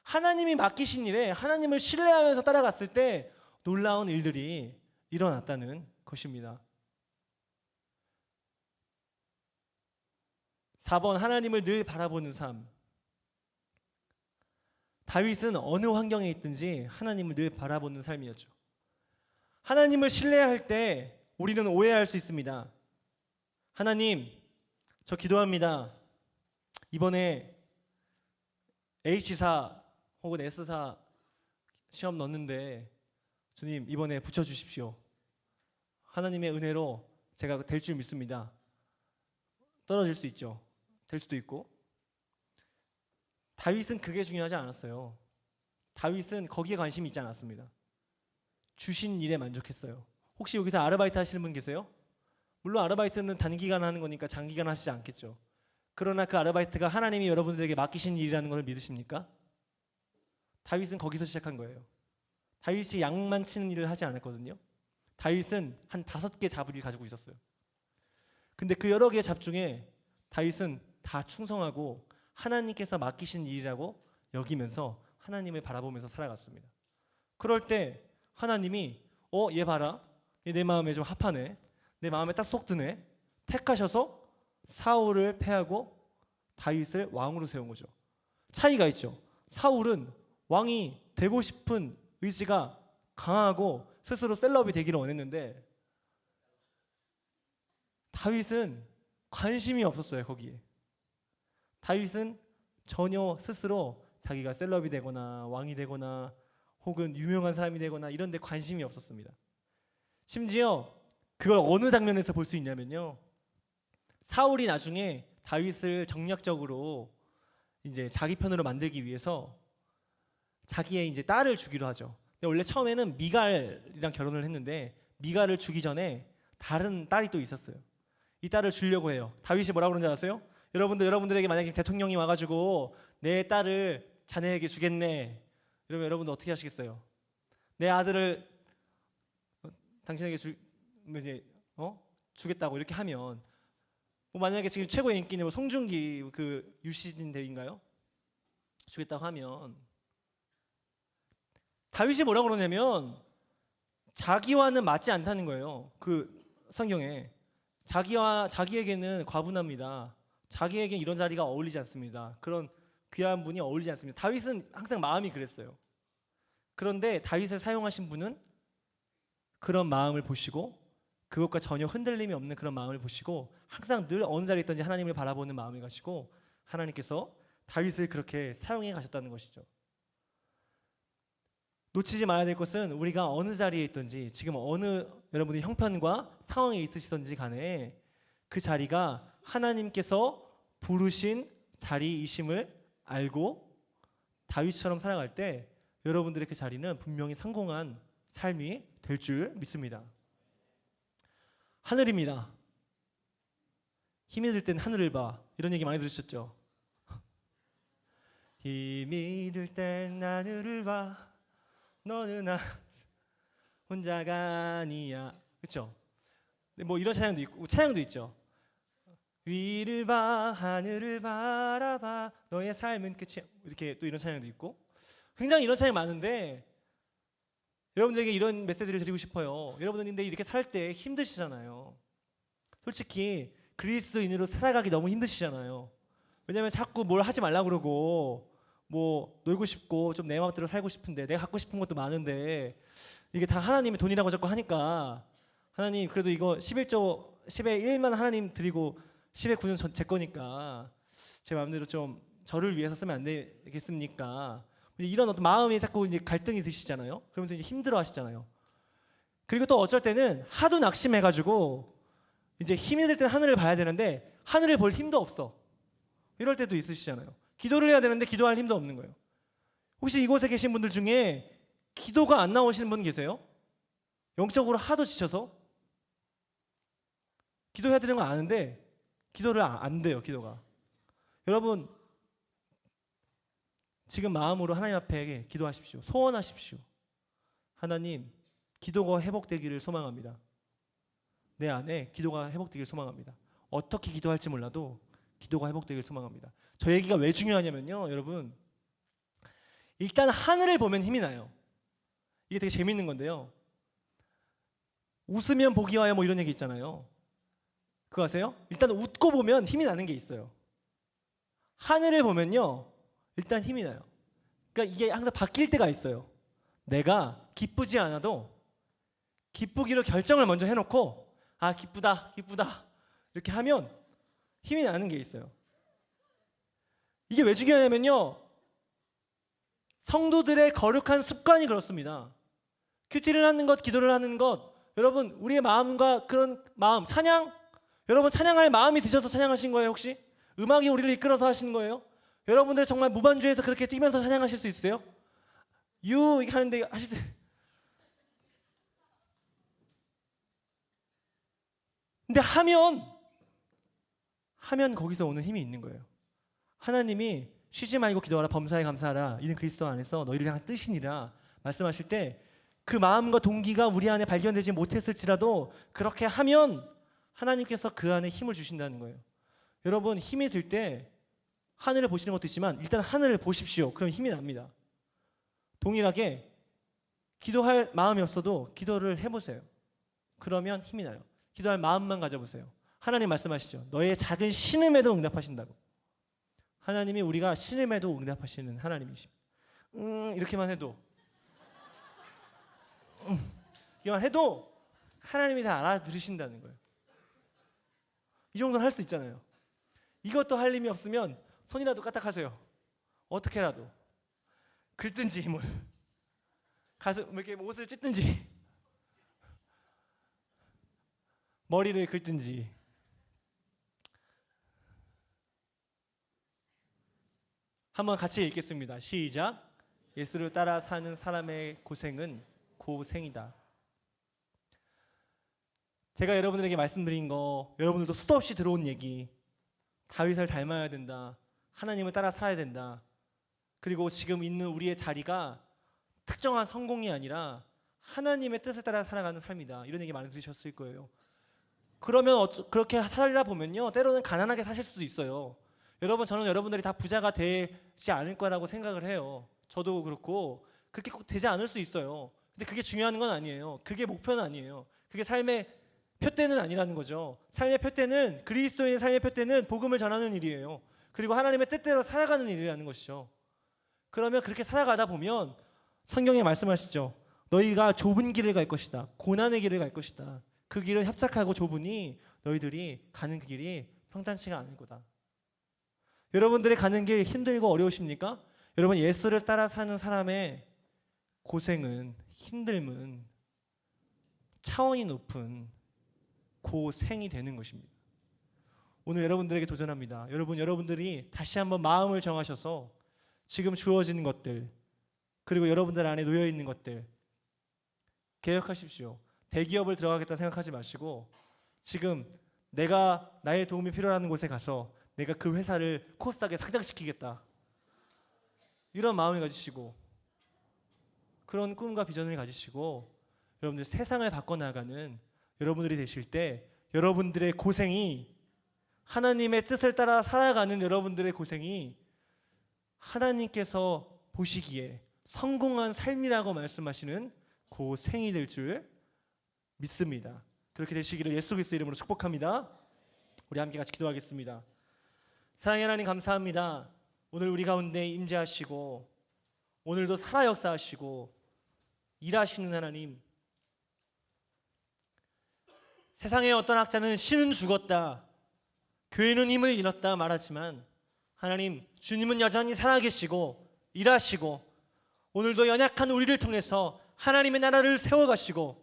하나님이 맡기신 일에 하나님을 신뢰하면서 따라갔을 때 놀라운 일들이 일어났다는 것입니다. 4번, 하나님을 늘 바라보는 삶. 다윗은 어느 환경에 있든지 하나님을 늘 바라보는 삶이었죠. 하나님을 신뢰할 때 우리는 오해할 수 있습니다. 하나님, 저 기도합니다. 이번에 H사 혹은 S사 시험 넣는데 주님, 이번에 붙여주십시오. 하나님의 은혜로 제가 될 줄 믿습니다. 떨어질 수 있죠. 될 수도 있고. 다윗은 그게 중요하지 않았어요. 다윗은 거기에 관심이 있지 않았습니다. 주신 일에 만족했어요. 혹시 여기서 아르바이트 하시는 분 계세요? 물론 아르바이트는 단기간 하는 거니까 장기간 하시지 않겠죠. 그러나 그 아르바이트가 하나님이 여러분들에게 맡기신 일이라는 걸 믿으십니까? 다윗은 거기서 시작한 거예요. 다윗이 양만 치는 일을 하지 않았거든요. 다윗은 한 5개 잡을 일 가지고 있었어요. 근데 그 여러 개의 잡 중에 다윗은 다 충성하고 하나님께서 맡기신 일이라고 여기면서 하나님을 바라보면서 살아갔습니다. 그럴 때 하나님이 얘 봐라, 얘 내 마음에 좀 합하네, 내 마음에 딱 쏙 드네, 택하셔서 사울을 패하고 다윗을 왕으로 세운 거죠. 차이가 있죠. 사울은 왕이 되고 싶은 의지가 강하고 스스로 셀럽이 되기를 원했는데 다윗은 관심이 없었어요. 거기에 다윗은 전혀 스스로 자기가 셀럽이 되거나 왕이 되거나 혹은 유명한 사람이 되거나 이런 데 관심이 없었습니다. 심지어 그걸 어느 장면에서 볼 수 있냐면요, 사울이 나중에 다윗을 정략적으로 이제 자기 편으로 만들기 위해서 자기의 이제 딸을 주기로 하죠. 근데 원래 처음에는 미갈이랑 결혼을 했는데 미갈을 주기 전에 다른 딸이 또 있었어요. 이 딸을 주려고 해요. 다윗이 뭐라고 그러는지 아세요? 여러분들에게 만약에 대통령이 와가지고 내 딸을 자네에게 주겠네, 이러면 여러분들 어떻게 하시겠어요? 내 아들을 당신에게 주겠다고 이렇게 하면, 뭐 만약에 지금 최고의 인기는 뭐 송중기 그 유시진 대위인가요? 주겠다고 하면 다윗이 뭐라고 그러냐면 자기와는 맞지 않다는 거예요. 그 성경에 자기에게는 과분합니다. 자기에게 이런 자리가 어울리지 않습니다. 그런 귀한 분이 어울리지 않습니다. 다윗은 항상 마음이 그랬어요. 그런데 다윗을 사용하신 분은 그런 마음을 보시고 그것과 전혀 흔들림이 없는 그런 마음을 보시고 항상 늘 어느 자리에 있든지 하나님을 바라보는 마음을 가지고 하나님께서 다윗을 그렇게 사용해 가셨다는 것이죠. 놓치지 말아야 될 것은 우리가 어느 자리에 있든지 지금 어느 여러분의 형편과 상황에 있으시든지 간에 그 자리가 하나님께서 부르신 자리이심을 알고 다윗처럼 살아갈 때 여러분들의 그 자리는 분명히 성공한 삶이 될 줄 믿습니다. 하늘입니다. 힘이 들 땐 하늘을 봐, 이런 얘기 많이 들으셨죠? 힘이 들 땐 하늘을 봐, 너는 혼자가 아니야, 그렇죠? 뭐 이런 찬양도 있고, 찬양도 있죠. 위를 봐, 하늘을 바라봐, 너의 삶은 끝이야, 이렇게 또 이런 찬양도 있고, 굉장히 이런 찬양 많은데 여러분들에게 이런 메시지를 드리고 싶어요. 여러분들 근데 이렇게 살 때 힘드시잖아요. 솔직히 그리스도인으로 살아가기 너무 힘드시잖아요. 왜냐하면 자꾸 뭘 하지 말라고 그러고 뭐 놀고 싶고 좀 내 마음대로 살고 싶은데 내가 갖고 싶은 것도 많은데 이게 다 하나님의 돈이라고 자꾸 하니까, 하나님 그래도 이거 11조 10의 1만 하나님 드리고 10의 9는 제 거니까 제 마음대로 좀 저를 위해서 쓰면 안 되겠습니까? 이런 어떤 마음이 자꾸 이제 갈등이 드시잖아요. 그러면서 이제 힘들어 하시잖아요. 그리고 또 어쩔 때는 하도 낙심해가지고 이제 힘이 들 때는 하늘을 봐야 되는데 하늘을 볼 힘도 없어, 이럴 때도 있으시잖아요. 기도를 해야 되는데 기도할 힘도 없는 거예요. 혹시 이곳에 계신 분들 중에 기도가 안 나오시는 분 계세요? 영적으로 하도 지쳐서 기도해야 되는 거 아는데 기도를 안 돼요. 기도가. 여러분 지금 마음으로 하나님 앞에 기도하십시오. 소원하십시오. 하나님, 기도가 회복되기를 소망합니다. 내 안에 기도가 회복되기를 소망합니다. 어떻게 기도할지 몰라도 기도가 회복되기를 소망합니다. 저 얘기가 왜 중요하냐면요, 여러분, 일단 하늘을 보면 힘이 나요. 이게 되게 재밌는 건데요, 웃으면 복이 와요 뭐 이런 얘기 있잖아요. 그거 아세요? 일단 웃고 보면 힘이 나는 게 있어요. 하늘을 보면요 일단 힘이 나요. 그러니까 이게 항상 바뀔 때가 있어요. 내가 기쁘지 않아도 기쁘기로 결정을 먼저 해놓고 아 기쁘다 이렇게 하면 힘이 나는 게 있어요. 이게 왜 중요하냐면요, 성도들의 거룩한 습관이 그렇습니다. 큐티를 하는 것, 기도를 하는 것, 여러분 우리의 마음과 그런 마음, 찬양, 여러분 찬양할 마음이 드셔서 찬양하신 거예요? 혹시 음악이 우리를 이끌어서 하시는 거예요? 여러분들 정말 무반주에서 그렇게 뛰면서 찬양하실 수 있어요? 이렇게 하는데 하실 때, 근데 하면 거기서 오는 힘이 있는 거예요. 하나님이 쉬지 말고 기도하라, 범사에 감사하라, 이는 그리스도 안에서 너희를 향한 뜻이니라 말씀하실 때 그 마음과 동기가 우리 안에 발견되지 못했을지라도 그렇게 하면 하나님께서 그 안에 힘을 주신다는 거예요. 여러분 힘이 들 때 하늘을 보시는 것도 있지만 일단 하늘을 보십시오. 그럼 힘이 납니다. 동일하게 기도할 마음이 없어도 기도를 해보세요. 그러면 힘이 나요. 기도할 마음만 가져보세요. 하나님 말씀하시죠. 너의 작은 신음에도 응답하신다고. 하나님이 우리가 신음에도 응답하시는 하나님이십니다. 이렇게만 해도 이만 해도 하나님이 다 알아들으신다는 거예요. 이 정도는 할 수 있잖아요. 이것도 할 힘이 없으면 손이라도 까딱하세요. 어떻게라도 긁든지 힘을 가슴 이렇게 옷을 찢든지 머리를 긁든지. 한번 같이 읽겠습니다. 시작. 예수를 따라 사는 사람의 고생은 고생이다. 제가 여러분들에게 말씀드린 거, 여러분들도 수도 없이 들어온 얘기, 다윗을 닮아야 된다, 하나님을 따라 살아야 된다, 그리고 지금 있는 우리의 자리가 특정한 성공이 아니라 하나님의 뜻을 따라 살아가는 삶이다, 이런 얘기 많이 들으셨을 거예요. 그러면 그렇게 살다 보면요, 때로는 가난하게 사실 수도 있어요. 여러분, 저는 여러분들이 다 부자가 되지 않을 거라고 생각을 해요. 저도 그렇고 그렇게 꼭 되지 않을 수 있어요. 근데 그게 중요한 건 아니에요. 그게 목표는 아니에요. 그게 삶의 표대는 아니라는 거죠. 삶의 표대는, 그리스도인의 삶의 표대는 복음을 전하는 일이에요. 그리고 하나님의 뜻대로 살아가는 일이라는 것이죠. 그러면 그렇게 살아가다 보면 성경에 말씀하시죠. 너희가 좁은 길을 갈 것이다. 고난의 길을 갈 것이다. 그 길은 협착하고 좁으니 너희들이 가는 그 길이 평탄치가 않을 거다. 여러분들이 가는 길 힘들고 어려우십니까? 여러분, 예수를 따라 사는 사람의 고생은, 힘듦은 차원이 높은 고생이 되는 것입니다. 오늘 여러분들에게 도전합니다. 여러분들이 다시 한번 마음을 정하셔서 지금 주어지는 것들, 그리고 여러분들 안에 놓여 있는 것들 개혁하십시오. 대기업을 들어가겠다 생각하지 마시고 지금 내가 나의 도움이 필요한 곳에 가서 내가 그 회사를 코스닥에 상장시키겠다, 이런 마음을 가지시고 그런 꿈과 비전을 가지시고 여러분들 세상을 바꿔나가는 여러분들이 되실 때, 여러분들의 고생이, 하나님의 뜻을 따라 살아가는 여러분들의 고생이 하나님께서 보시기에 성공한 삶이라고 말씀하시는 고생이 될 줄 믿습니다. 그렇게 되시기를 예수 그리스도의 이름으로 축복합니다. 우리 함께 같이 기도하겠습니다. 사랑의 하나님, 감사합니다. 오늘 우리 가운데 임재하시고 오늘도 살아 역사하시고 일하시는 하나님, 세상의 어떤 학자는 신은 죽었다, 교회는 힘을 잃었다 말하지만 하나님, 주님은 여전히 살아계시고 일하시고 오늘도 연약한 우리를 통해서 하나님의 나라를 세워가시고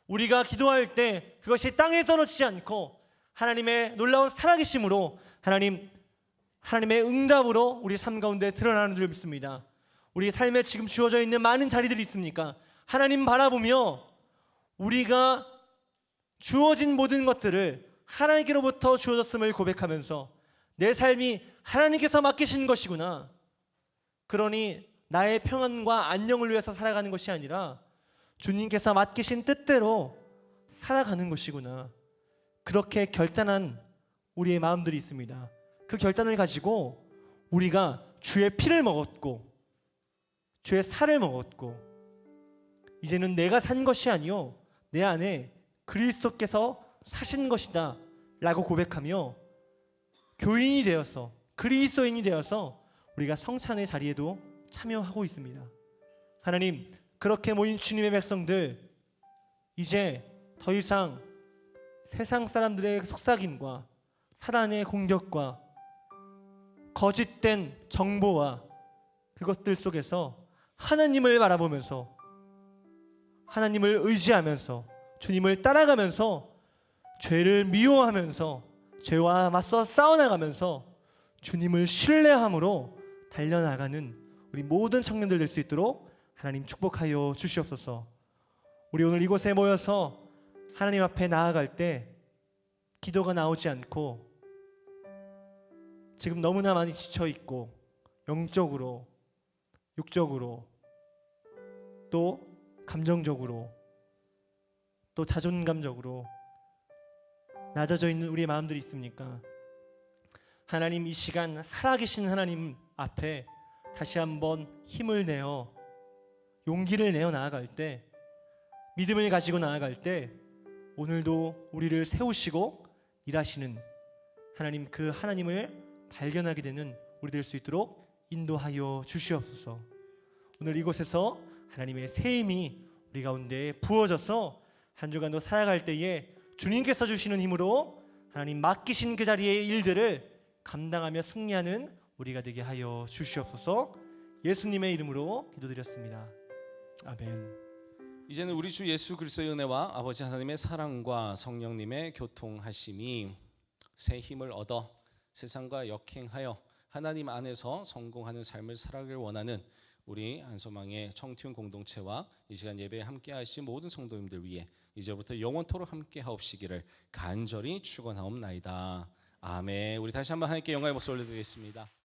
우리가 기도할 때 그것이 땅에 떨어지지 않고 하나님의 놀라운 살아계심으로 하나님의 응답으로 우리 삶 가운데 드러나는 줄 믿습니다. 우리 삶에 지금 주어져 있는 많은 자리들이 있습니까? 하나님 바라보며 우리가 주어진 모든 것들을 하나님께로부터 주어졌음을 고백하면서 내 삶이 하나님께서 맡기신 것이구나, 그러니 나의 평안과 안녕을 위해서 살아가는 것이 아니라 주님께서 맡기신 뜻대로 살아가는 것이구나, 그렇게 결단한 우리의 마음들이 있습니다. 그 결단을 가지고 우리가 주의 피를 먹었고 주의 살을 먹었고 이제는 내가 산 것이 아니요 내 안에 그리스도께서 사신 것이다 라고 고백하며 교인이 되어서, 그리스도인이 되어서 우리가 성찬의 자리에도 참여하고 있습니다. 하나님, 그렇게 모인 주님의 백성들, 이제 더 이상 세상 사람들의 속삭임과 사단의 공격과 거짓된 정보와 그것들 속에서 하나님을 바라보면서, 하나님을 의지하면서, 주님을 따라가면서, 죄를 미워하면서 죄와 맞서 싸워나가면서 주님을 신뢰함으로 달려나가는 우리 모든 청년들 될 수 있도록 하나님 축복하여 주시옵소서. 우리 오늘 이곳에 모여서 하나님 앞에 나아갈 때 기도가 나오지 않고 지금 너무나 많이 지쳐있고 영적으로, 육적으로, 또 감정적으로, 또 자존감적으로 낮아져 있는 우리의 마음들이 있습니까? 하나님, 이 시간 살아계신 하나님 앞에 다시 한번 힘을 내어 용기를 내어 나아갈 때, 믿음을 가지고 나아갈 때 오늘도 우리를 세우시고 일하시는 하나님, 그 하나님을 발견하게 되는 우리 될 수 있도록 인도하여 주시옵소서. 오늘 이곳에서 하나님의 새 힘이 우리 가운데 부어져서 한 주간도 살아갈 때에 주님께서 주시는 힘으로 하나님 맡기신 그 자리의 일들을 감당하며 승리하는 우리가 되게 하여 주시옵소서. 예수님의 이름으로 기도드렸습니다. 아멘. 이제는 우리 주 예수 그리스도의 은혜와 아버지 하나님의 사랑과 성령님의 교통하심이 새 힘을 얻어 세상과 역행하여 하나님 안에서 성공하는 삶을 살아가길 원하는 우리 한소망의 청튠 공동체와 이 시간 예배에 함께 하신 모든 성도님들 위해 이제부터 영원토록 함께 하옵시기를 간절히 축원하옵나이다. 아멘. 우리 다시 한번 하나님께 영광의 목소리 올려드리겠습니다.